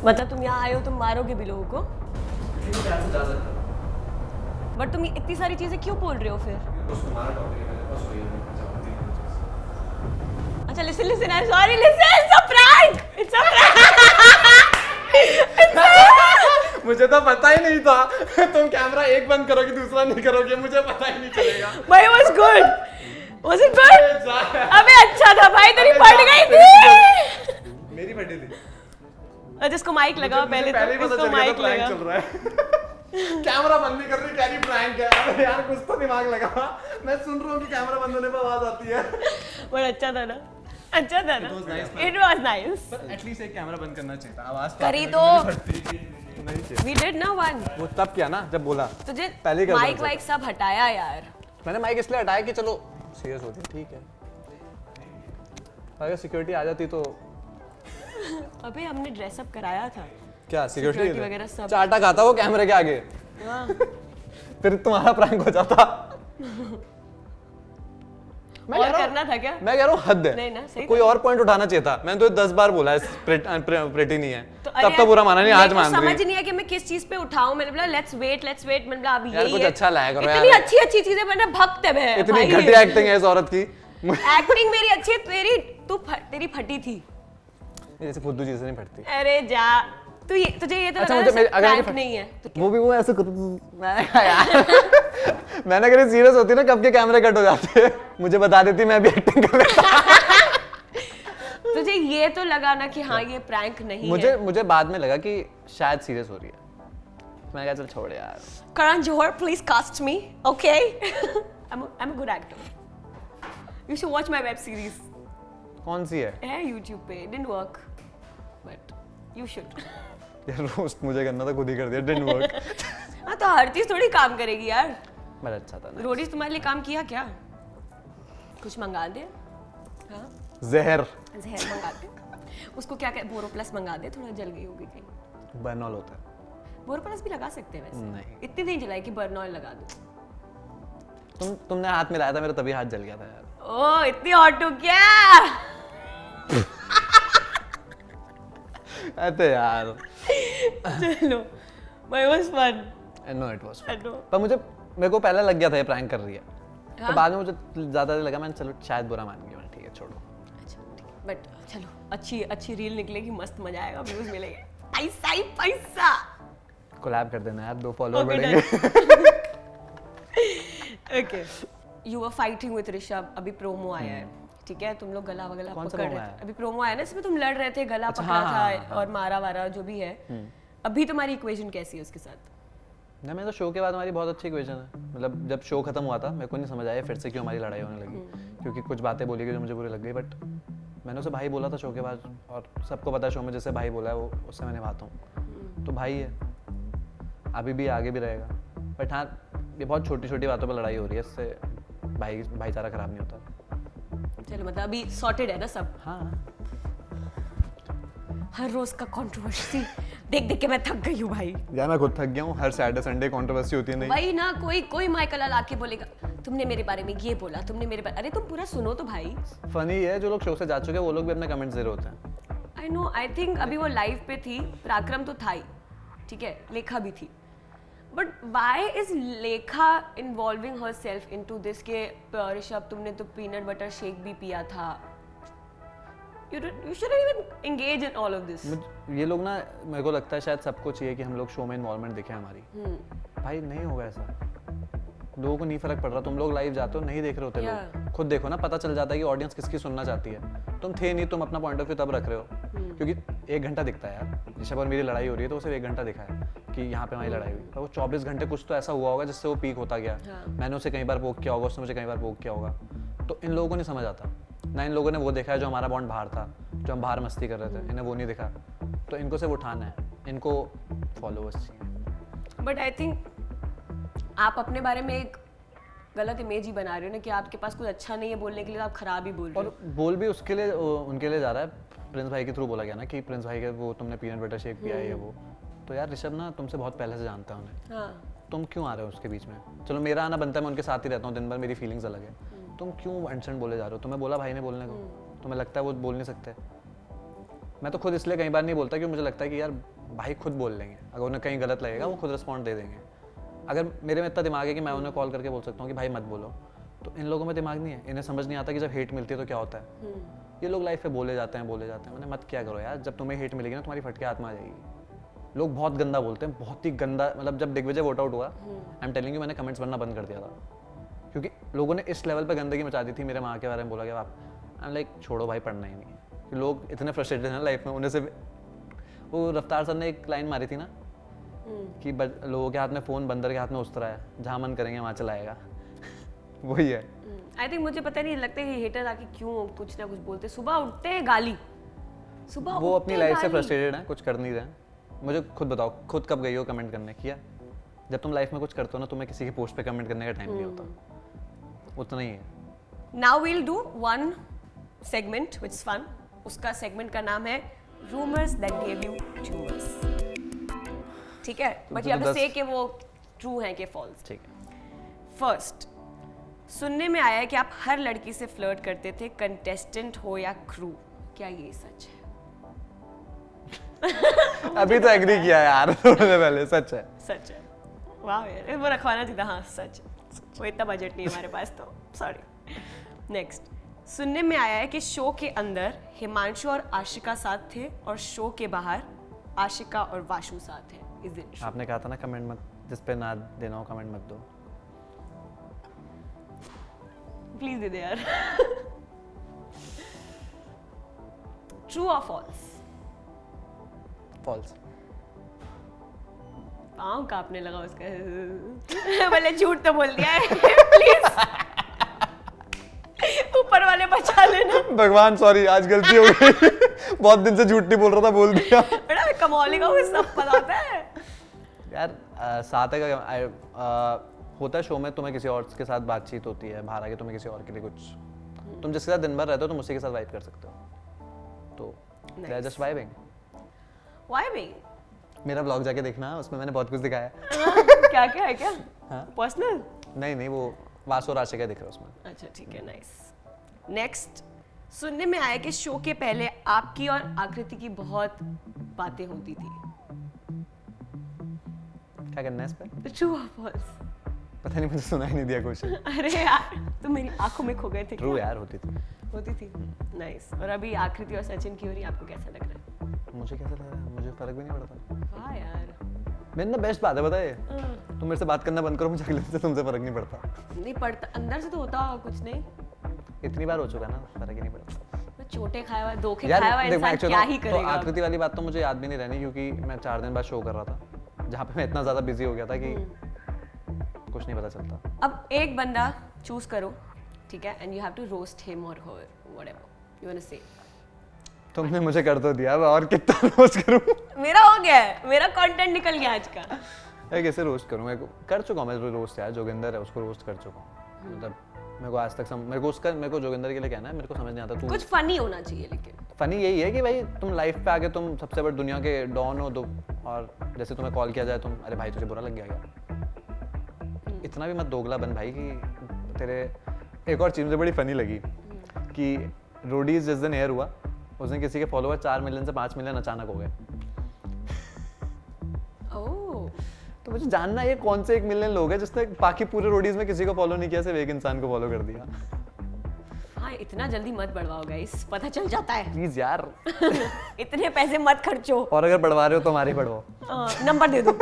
Speaker 1: मतलब तुम यहाँ आए हो, तुम मारोगे भी लोगों को? बट तुम इतनी सारी चीजें क्यों बोल रहे हो फिर? अच्छा listen listen, I am sorry, listen, it's a prank, it's a prank.
Speaker 2: मुझे तो पता ही नहीं था। तुम कैमरा एक बंद करोगे दूसरा नहीं करोगे, मुझे पता ही नहीं चलेगा।
Speaker 1: भाई it was good, was it good? अबे अच्छा था भाई, तेरी फट गई थी।
Speaker 2: मेरी फटी थी।
Speaker 1: अच्छा इसको माइक लगाओ पहले,
Speaker 2: ही
Speaker 1: तो
Speaker 2: पता
Speaker 1: इसको
Speaker 2: चल गया
Speaker 1: माइक
Speaker 2: था प्रैंक
Speaker 1: लगा।
Speaker 2: चल रहा है। कैमरा बंद नहीं कर रही, कह रही प्रैंक है। अरे यार कुछ तो दिमाग लगा। मैं सुन रहा हूँ कि कैमरा बंद होने पर आवाज आती है।
Speaker 1: बट अच्छा था ना, अच्छा था ना, इट वाज नाइस।
Speaker 2: पर एटलीस्ट एक कैमरा बंद करना चाहिए था। आवाज
Speaker 1: करी तो
Speaker 2: नहीं चाहिए।
Speaker 1: वी डिड ना वन।
Speaker 2: वो तब किया ना जब बोला।
Speaker 1: तुझे
Speaker 2: पहले ही कर
Speaker 1: माइक
Speaker 2: देना
Speaker 1: वाइक सब हटाया यार।
Speaker 2: मैंने माइक इसलिए हटाया कि चलो सीरियस होती है, ठीक है। अगर सिक्योरिटी आ जाती तो
Speaker 1: अबे हमने ड्रेसअप कराया था।
Speaker 2: क्या
Speaker 1: Security
Speaker 2: सिक्योरिटी
Speaker 1: वगैरह सब।
Speaker 2: चाटा खाता वो कैमरे के आगे,
Speaker 1: हाँ।
Speaker 2: फिर तुम्हारा प्रैंक हो जाता। मैं
Speaker 1: और
Speaker 2: कह रहा हूँ-
Speaker 1: करना था क्या?
Speaker 2: मैं कह रहा हूँ हद है।
Speaker 1: नहीं ना, सही
Speaker 2: कोई और पॉइंट उठाना चाहिए था। मैंने तो 10 बार बोला है प्रेटी नहीं है,
Speaker 1: अरे
Speaker 2: तब तो बुरा माना नहीं, आज
Speaker 1: मेरे को
Speaker 2: मान रही
Speaker 1: समझ नहीं है कि मैं किस चीज पे उठाऊं। मैंने बोला लेट्स वेट मैंने बोला अब
Speaker 2: यार
Speaker 1: यही
Speaker 2: कुछ
Speaker 1: है।
Speaker 2: अच्छा लाया करो
Speaker 1: इतनी
Speaker 2: यार।
Speaker 1: अच्छी चीजें मैंने भक्त है मैं
Speaker 2: इतनी
Speaker 1: भाई।
Speaker 2: घटिया एक्टिंग है इस औरत की।
Speaker 1: एक्टिंग मेरी अच्छी है, तेरी फटी थी।
Speaker 2: जैसे फुद्दू चीजें नहीं फटती।
Speaker 1: अरे जा तुझे ये तो
Speaker 2: अच्छा,
Speaker 1: लगा
Speaker 2: मुझे
Speaker 1: ना
Speaker 2: अगर
Speaker 1: प्रैंक नहीं है तो
Speaker 2: वो भी वो ऐसे मैंने कहा यार मैंने अगर सीरियस होती ना कब के कैमरे कट हो जाते, मुझे बता देती, मैं भी एक्टिंग कर लेता।
Speaker 1: तुझे ये तो लगा ना कि हाँ ये प्रैंक नहीं है।
Speaker 2: मुझे बाद में लगा कि शायद सीरियस हो रही है। मैं कहा चल छोड़ यार।
Speaker 1: Karan Johar, please cast me, okay? I'm a good actor. You should watch my web series.
Speaker 2: कौन सी है?
Speaker 1: YouTube पे, didn't work, but you should.
Speaker 2: यार रोस्ट मुझे करना था, खुद ही कर दिया, didn't work.
Speaker 1: हाँ तो हर चीज थोड़ी काम करेगी यार।
Speaker 2: बट अच्छा था ना।
Speaker 1: रोडीज तुम्हारे लिए काम किया क्या? कुछ मंगा दे। हाँ
Speaker 2: जहर
Speaker 1: मंगा दे। उसको क्या बोरो प्लस मंगा दे, थोड़ा जल गई होगी कहीं।
Speaker 2: बर्नॉल होता है।
Speaker 1: बोरो प्लस भी लगा सकते हैं वैसे।
Speaker 2: नहीं।
Speaker 1: इतनी नहीं जलाई कि बर्नॉल लगा दो।
Speaker 2: तुमने हाथ मिलाया था मेरा, तभी हाथ जल गया था यार।
Speaker 1: ओ इतनी हॉट हो क्या?
Speaker 2: अरे यार
Speaker 1: चलो, but it was fun.
Speaker 2: No it was.
Speaker 1: I know.
Speaker 2: पर मेरे को पहले लग गया था ये प्रैंक कर रही है।
Speaker 1: हाँ?
Speaker 2: तो बाद में मुझे ज़्यादा लगा, मैंने चलो शायद बुरा मान गया, ठीक है छोड़ो।
Speaker 1: अच्छा बट चलो, अच्छी रील निकलेगी, मस्त मजा आएगा, व्यूज मिलेंगे, पैसा ही पैसा।
Speaker 2: कोलैब कर देना यार, 2 फॉलोअर
Speaker 1: Okay,
Speaker 2: बढ़ेंगे।
Speaker 1: Okay, you were fighting with Rishabh, अभी प्रोमो आया है, ठीक है? तुम लोग गला वगला
Speaker 2: कौन सा
Speaker 1: पकड़
Speaker 2: promo
Speaker 1: रहे
Speaker 2: आया
Speaker 1: थे, अभी प्रोमो आया ना, इसमें तुम लड़ रहे थे, गला
Speaker 2: अच्छा,
Speaker 1: पकड़ा
Speaker 2: हाँ,
Speaker 1: था
Speaker 2: हाँ।
Speaker 1: और मारा वारा जो भी है। अभी तुम्हारी इक्वेशन कैसी है उसके साथ?
Speaker 2: नहीं, मैं तो शो के बाद हमारी बहुत अच्छी इक्वेशन है। मतलब जब शो खत्म हुआ था, मेरे को नहीं समझ आया फिर से क्यों हमारी लड़ाई होने लगी, क्योंकि कुछ बातें बोली गई जो मुझे बुरी लग गई। बट मैंने उसे भाई बोला था शो के बाद, और सबको पता है शो में जैसे भाई बोला है वो उससे मैं निभाता हूँ। तो भाई है, अभी भी आगे भी रहेगा। बट हाँ, ये बहुत छोटी छोटी बातों पर लड़ाई हो रही है, इससे भाईचारा खराब नहीं होता।
Speaker 1: चलो मतलब अभी सॉर्टेड है ना सब?
Speaker 2: हाँ,
Speaker 1: हर रोज का कंट्रोवर्सी देख देख के मैं थक गई हूँ भाई।
Speaker 2: यार मैं खुद थक गया हूँ, हर सैटरडे संडे कंट्रोवर्सी होती है। नहीं
Speaker 1: भाई ना, कोई माइकल आके बोलेगा तुमने मेरे बारे में ये बोला, तुमने मेरे बारे, अरे तुम पूरा सुनो तो भाई।
Speaker 2: फनी है, जो लोग शो से जा चुके हैं वो लोग भी अपने कमेंट्स दे रहे होते हैं।
Speaker 1: आई नो, आई थिंक अभी वो लाइव पे थी, पराक्रम तो था ही, ठीक है, लेखा भी थी, but why is Lekha involving herself into this के ऋषभ तुमने तो पीनट बटर शेक भी पिया था, you shouldn't even engage in all of this.
Speaker 2: ये लोग ना, मेरे को लगता है शायद सबको चाहिए कि हम लोग शो में इन्वॉल्वमेंट दिखे हमारी। भाई नहीं होगा ऐसा, लोगों को नहीं फर्क पड़ रहा। तुम लोग लाइव जाते हो, नहीं देख रहे होते लोग, खुद देखो ना, पता चल जाता है कि ऑडियंस किसकी सुनना चाहती है। तुम थे नहीं, तुम अपना पॉइंट ऑफ व्यू तब रख रहे हो क्योंकि 1 घंटा दिखता है यार। ऋषभ और मेरी लड़ाई हो रही है तो वो सिर्फ 1 घंटा दिखा है कि यहाँ पे हमारी लड़ाई हुई, पर वो 24 घंटे कुछ तो ऐसा हुआ होगा जिससे वो पीक होता गया। मैंने उसे कई बार पोक किया होगा, उसने मुझे कई बार पोक किया होगा। तो इन लोगों को नहीं समझ आता ना, इन लोगों ने वो देखा है जो हमारा बॉन्ड बाहर था, जो हम बाहर मस्ती कर रहे थे, इन्हें वो नहीं दिखा। तो इनको सिर्फ उठाना है, इनको फॉलोअर्स चाहिए।
Speaker 1: बट आई थिंक आप अपने बारे में एक गलत इमेज ही बना रहे हो ना, कि आपके पास कुछ अच्छा नहीं है बोलने के लिए, आप खराब ही बोल रहे हो।
Speaker 2: और बोल भी उसके लिए, उनके लिए जा रहा है, प्रिंस भाई के थ्रू बोला गया ना कि प्रिंस भाई के वो तुमने पीनट बटर शेक पिया है वो। तो यार ऋषभ ना तुमसे बहुत पहले से जानता है उन्हें।
Speaker 1: हाँ।
Speaker 2: तुम क्यों आ रहे हो उसके बीच में? चलो मेरा आना बनता है, मैं उनके साथ ही रहता हूँ दिन भर, मेरी फीलिंग्स अलग है। तुम क्यों अनशन बोले जा रहे हो? तुम्हें बोला भाई ने बोलने को, तुम्हें लगता है वो बोल नहीं सकते? मैं तो खुद इसलिए कई बार नहीं बोलता क्योंकि मुझे लगता है कि यार भाई खुद बोल लेंगे, अगर उन्हें कहीं गलत लगेगा वो खुद रिस्पॉन्ड दे देंगे। अगर मेरे में इतना दिमाग है कि मैं उन्हें कॉल करके बोल सकता हूँ कि भाई मत बोलो, तो इन लोगों में दिमाग नहीं है, इन्हें समझ नहीं आता कि जब हेट मिलती है तो क्या होता है। ये लोग लाइफ पे बोले जाते हैं। मैंने मत क्या करो यार, जब तुम्हें हेट मिलेगी ना तुम्हारी फटके हाथ में आ जाएगी। लोग बहुत गंदा बोलते हैं, बहुत ही गंदा। मतलब जब दिग्विजय वोट आउट हुआ, आई एम टेलिंग यू, मैंने कमेंट्स पढ़ना बंद कर दिया था क्योंकि लोगों ने इस लेवल पे गंदगी मचा दी थी। मेरे माँ के बारे में बोला गया, आप आई एम लाइक छोड़ो भाई, पढ़ना ही नहीं। लोग इतने फ्रस्ट्रेटेड हैं लाइफ में, उन्हें से वो रफ्तार सर ने एक लाइन मारी थी ना कि लोगों के हाथ में फ़ोन, बंदर के हाथ में उस्तरा है, जहाँ मन करेंगे वहाँ चलाएगा। वही है।
Speaker 1: आई थिंक मुझे पता नहीं लगता है हेटर आके क्यों कुछ ना कुछ बोलते, सुबह उठते हैं गाली, सुबह
Speaker 2: वो अपनी लाइफ से फ्रस्ट्रेटेड हैं, कुछ कर नहीं रहे। मुझे खुद बताओ, खुद कब गई हो कमेंट करने? किया? जब तुम लाइफ में कुछ करते हो ना, तुम्हें किसी की पोस्ट पे कमेंट करने का टाइम नहीं होता, उतना ही है।
Speaker 1: Now we'll do one segment which is fun. उसका सेगमेंट का नाम है rumours that give you tumours, ठीक है? बट यू हैव टू से कि वो ट्रू है कि फॉल्स।
Speaker 2: ठीक है।
Speaker 1: फर्स्ट, सुनने में आया है कि आप हर लड़की से फ्लर्ट करते थे, कंटेस्टेंट हो या क्रू, क्या ये सच है?
Speaker 2: अभी तो एग्री किया यार थोड़े पहले, सच है।
Speaker 1: सच है। वाह यार, वो रखवाना चाहिए था। हाँ सच है, वो इतना बजट नहीं हमारे पास, तो सॉरी। नेक्स्ट, सुनने में आया है कि शो के अंदर हिमांशु और आशिका साथ थे और शो के बाहर आशिका और वाशु साथ है। Is it?
Speaker 2: आपने कहा था ना कमेंट मत, जिस पे ना देना हो कमेंट मत दो।
Speaker 1: प्लीज दे दे यार। ट्रू और फॉल्स?
Speaker 2: फॉल्स।
Speaker 1: पाँव कांपने लगा उसका। बोले झूठ तो बोल दिया है। प्लीज ऊपर वाला वाले बचा लेना।
Speaker 2: भगवान सॉरी, आज गलती हो गई। बहुत दिन से झूठ नहीं बोल रहा था, बोल दिया।
Speaker 1: बेटा मैं कमौली का, मुझे सब पता होता है।
Speaker 2: यार सार्थक का होता है शो में, तुम्हें किसी और के साथ बातचीत होती है, बाहर आके तुम्हें किसी और के लिए कुछ, तुम जिसके साथ दिन भर रहते हो तुम उसी के साथ वाइब कर सकते हो, तो they are just vibing.
Speaker 1: Vibing
Speaker 2: मेरा ब्लॉग जाके देखना, उसमें मैंने बहुत कुछ दिखाया है।
Speaker 1: क्या क्या है क्या?
Speaker 2: हाँ?
Speaker 1: पर्सनल?
Speaker 2: नहीं, वो वासु राशि का दिख रहा है उसमें।
Speaker 1: अच्छा ठीक है, नाइस। नेक्स्ट, सुनने में आया कि शो के पहले आपकी और आकृति की बहुत बातें होती थी।
Speaker 2: क्या करना है इस पे?
Speaker 1: ट्रू और फॉल्स?
Speaker 2: पता नहीं, मुझे सुना ही नहीं दिया क्वेश्चन।
Speaker 1: अरे यार तुम मेरी आंखों में खो गए थे।
Speaker 2: ट्रू
Speaker 1: क्या?
Speaker 2: यार, होती थी।
Speaker 1: होती थी, नाइस। और अभी आकृति और सचिन की हो रही है, आपको कैसा लग रहा है?
Speaker 2: मुझे कैसा लग रहा है? मुझे फर्क भी नहीं पड़ता।
Speaker 1: वाह यार।
Speaker 2: मेरी ना बेस्ट बात है, पता है,
Speaker 1: हाँ।
Speaker 2: तुम मेरे से बात करना बंद करो, मुझे अगले दिन से तुमसे फर्क नहीं पड़ता।
Speaker 1: नहीं पड़ता, अंदर से तो होता होगा कुछ। नहीं,
Speaker 2: इतनी बार हो चुका ना, फर्क ही नहीं पड़ता।
Speaker 1: मैं चोटे खाया हुआ, धोखे
Speaker 2: यार
Speaker 1: खाया हुआ
Speaker 2: देख,
Speaker 1: इंसान
Speaker 2: actually
Speaker 1: क्या ही
Speaker 2: तो
Speaker 1: करेगा?
Speaker 2: आकृति वाली बात तो मुझे याद भी नहीं रहनी, क्योंकि मैं 4 दिन बाद शो कर रहा था, जहाँ पे मैं इतना ज्यादा बिजी हो गया था कि कुछ नहीं पता चलता।
Speaker 1: अब एक बंदा चूज करो, ठीक है, and you have to roast him और her, whatever you want to say.
Speaker 2: तुमने मुझे कर तो दिया, अब और कितना रोस्ट करूं?
Speaker 1: मेरा हो गया है, मेरा कंटेंट निकल गया आज का।
Speaker 2: यार कैसे रोस्ट करूं? मैं कर चुका हूं, मैं रोस्ट यार, जोगिंदर है उसको रोस्ट कर चुका हूं। मतलब मेरे को आज तक मेरे को जोगिंदर के लिए कहना है, मेरे को समझ नहीं आता। तू
Speaker 1: कुछ फनी होना चाहिए लेकिन।
Speaker 2: फनी यही है कि भाई तुम लाइफ पे आके तुम सबसे बड़ी दुनिया के डॉन हो, और जैसे तुम्हें कॉल किया जाए, तुम अरे भाई तुझे बुरा लग गया क्या? इतना भी मत दोगला बन भाई कि तेरे। एक और चीज़ मुझे बड़ी फनी लगी कि रोडीज जिस दिन एयर हुआ उस दिन किसी के फॉलोअर 4 मिलियन से 5 मिलियन अचानक हो गए।
Speaker 1: ओह,
Speaker 2: तो मुझे जानना ये कौन से 1 मिलियन लोग हैं जिसने बाकी पूरे रोडीज में किसी को फॉलो नहीं किया, सिर्फ एक इंसान को फॉलो कर दिया।
Speaker 1: हाँ इतना जल्दी मत बढ़वाओ गाइस, पता चल जाता है।
Speaker 2: प्लीज यार।
Speaker 1: इतने पैसे मत खर्चो।
Speaker 2: और अगर बढ़वा रहे हो तो हमारे ही बढ़वाओ।
Speaker 1: नंबर दे दो।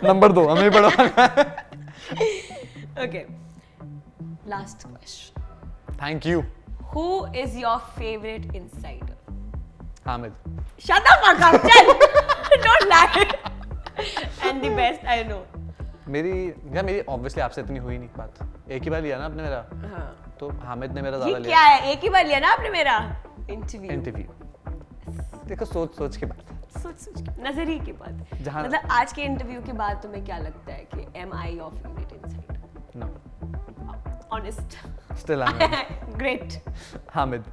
Speaker 2: नंबर दो, हमें ही बढ़वाना है।
Speaker 1: Okay, last question.
Speaker 2: Thank you.
Speaker 1: Who is your favorite insider?
Speaker 2: Hamid.
Speaker 1: Shut the fuck up, चल। Don't lie. And the best I know.
Speaker 2: मेरी ऑब्वियसली आपसे इतनी हुई नहीं बात, एक ही बार लिया ना आपने मेरा,
Speaker 1: हाँ।
Speaker 2: तो हामिद ने मेरा
Speaker 1: ये
Speaker 2: ज्यादा
Speaker 1: क्या
Speaker 2: लिया।
Speaker 1: है, एक ही बार लिया ना आपने मेरा इंटरव्यू?
Speaker 2: इंटरव्यू देखो, सोच सोच के बात।
Speaker 1: सोच के, नजरिए की बात।
Speaker 2: जहाँ-
Speaker 1: मतलब आज के इंटरव्यू के बाद तुम्हें क्या लगता है कि am I your favorite insider?
Speaker 2: No,
Speaker 1: Honest.
Speaker 2: Still Hamid.
Speaker 1: Great.
Speaker 2: Hamid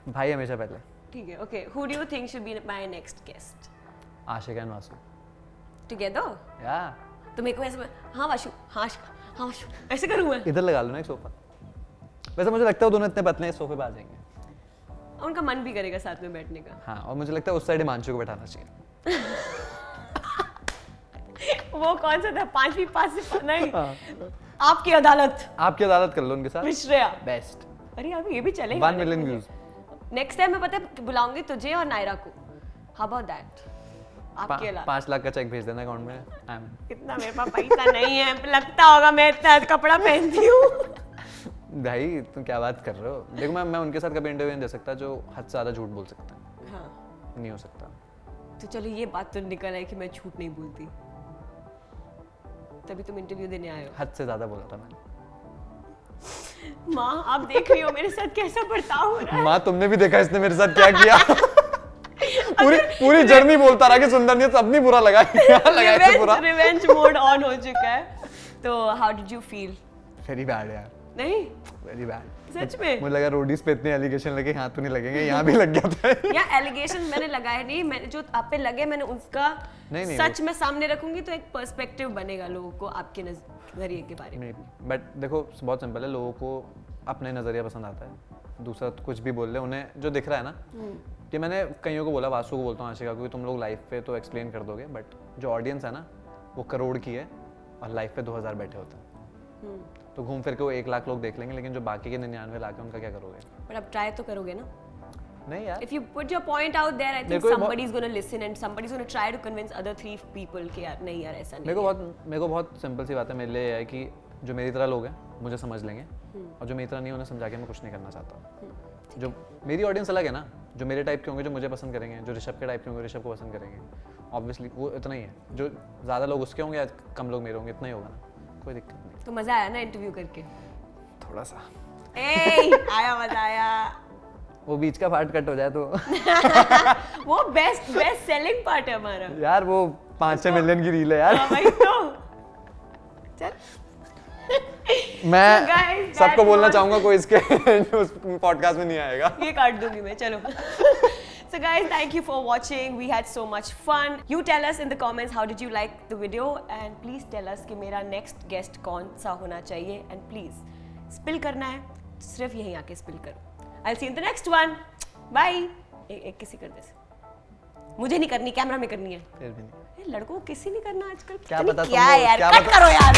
Speaker 2: भाई हमेशा पहले।
Speaker 1: ठीक है, okay. Who do you think should be my next guest?
Speaker 2: Ashiq and Vasu.
Speaker 1: Together?
Speaker 2: या
Speaker 1: तो मेरे को ऐसे, हाँ वाशु, हाँ वाशु, ऐसे करूँ मैं?
Speaker 2: इधर लगा लो ना एक सोफा। वैसे मुझे लगता है वो दोनों इतने पतले हैं, इस सोफे पे आ जाएंगे।
Speaker 1: उनका मन भी करेगा साथ में बैठने का।
Speaker 2: हाँ, और मुझे लगता है उस साइड हिमांशु को बैठाना चाहिए।
Speaker 1: वो कौन सा था, 5वीं पास से नहीं,
Speaker 2: हाँ।
Speaker 1: आपकी अदालत,
Speaker 2: आपकी अदालत कर लो उनके साथ।
Speaker 1: मिश्रिया।
Speaker 2: बेस्ट।
Speaker 1: अरे अभी ये भी चलेगा।
Speaker 2: 1 मिलियन व्यूज।
Speaker 1: नेक्स्ट टाइम मैं पता है बुलाऊंगी तुझे और नायरा को। How about that? आपके अलावा
Speaker 2: 5 लाख का चेक भेज देना अकाउंट में। आई एम
Speaker 1: इतना मेरे पास पैसा नहीं है, लगता होगा मैं इतना कपड़ा पहनती हूँ।
Speaker 2: भाई तुम क्या बात कर रहे हो? देखो मैं उनके साथ कभी इंटरव्यू नहीं दे सकता जो हद से ज्यादा झूठ बोल सकता है।
Speaker 1: हाँ,
Speaker 2: नहीं हो सकता।
Speaker 1: तो चलो ये बात तो निकल आई कि मैं झूठ नहीं बोलती, तभी तुम इंटरव्यू देने आए हो।
Speaker 2: हद से ज्यादा बोला था मैंने।
Speaker 1: माँ आप देख रही हो मेरे साथ कैसा बर्ताव हो रहा है?
Speaker 2: माँ तुमने भी देखा इसने मेरे साथ क्या किया। पूरी जर्नी बोलता रहा कि सुंदर ने सब नहीं बुरा लगा, लगा इससे बुरा।
Speaker 1: रिवेंज मोड ऑन हो चुका है। तो how did you feel?
Speaker 2: Very bad यार,
Speaker 1: नहीं
Speaker 2: वेरी बैड।
Speaker 1: सच में?
Speaker 2: मुझे लगा रोडीज पे इतने एलिगेशन लगे, यहाँ तो नहीं लगेंगे, यहाँ भी लग गया था।
Speaker 1: या एलिगेशन मैंने लगाए नहीं, मैंने जो आप पे लगे मैंने उसका
Speaker 2: नहीं,
Speaker 1: सच में सामने रखूंगी तो एक पर्सपेक्टिव बनेगा लोगों को आपके नजरिए के बारे में।
Speaker 2: बट देखो बहुत सिंपल है, लोगों को अपने नज़रिया पसंद आता है, दूसरा तो कुछ भी बोल ले, उन्हें जो दिख रहा है ना। कि मैंने कईयों को बोला, वासु को बोलता हूँ, आशिका को, तुम लोग लाइफ पे तो एक्सप्लेन कर दोगे, बट जो ऑडियंस है ना वो करोड़ की है और लाइफ पे 2000 बैठे होते हैं। तो घूम फिर के वो 1 लाख लोग देख लेंगे, लेकिन जो बाकी के 99 लाख है उनका क्या करोगे?
Speaker 1: बट अब ट्राई तो करोगे ना?
Speaker 2: नहीं यार,
Speaker 1: If you put your point out there, I think
Speaker 2: मेरे को
Speaker 1: somebody is going to listen and somebody is going to try to convince other 3 people कि यार नहीं यार ऐसा नहीं
Speaker 2: मेरे को बहुत सिंपल सी बात है, मेरे लिए ये है कि जो मेरी तरह लोग हैं मुझे समझ लेंगे, और जो मेरी तरह नहीं उन्हें समझा के मैं कुछ नहीं करना चाहता। जो मेरी ऑडियंस अलग है ना, जो मेरे टाइप के होंगे जो मुझे पसंद करेंगे, जो ऋषभ के टाइप के होंगे ऋषभ को पसंद करेंगे, ऑब्वियसली वो इतना ही है। जो ज़्यादा लोग उसके होंगे या कम लोग मेरे होंगे, इतना ही होगा ना, कोई दिक्कत नहीं।
Speaker 1: तो मजा आया ना इंटरव्यू करके?
Speaker 2: थोड़ा सा
Speaker 1: आया मजा आया।
Speaker 2: वो बीच का पार्ट कट हो जाए तो
Speaker 1: वो बेस्ट सेलिंग पार्ट है हमारा।
Speaker 2: यार वो 5-6 मिलियन की रील है यार।
Speaker 1: हाँ भाई तो चल
Speaker 2: मैं
Speaker 1: So guys,
Speaker 2: सबको
Speaker 1: that
Speaker 2: बोलना
Speaker 1: was-
Speaker 2: चाहूंगा कोई इसके उस पॉडकास्ट में नहीं आएगा।
Speaker 1: ये काट दूंगी मैं, चलो। So guys, thank you for watching. We had so much fun. You tell us in the comments how did you like the video and please tell us कि मेरा next guest कौन सा होना चाहिए and please spill करना है सिर्फ यहीं आके spill करो। I'll see you in the next one. Bye. एक किसी कर दे से। मुझे नहीं करनी, कैमरा में करनी है।
Speaker 2: फिर भी नहीं।
Speaker 1: ये लड़कों को किसी नहीं करना आजकल।
Speaker 2: क्या
Speaker 1: पता नहीं
Speaker 2: पता
Speaker 1: क्या
Speaker 2: तुमको-
Speaker 1: है यार,
Speaker 2: क्या
Speaker 1: कट
Speaker 2: पता-
Speaker 1: करो यार।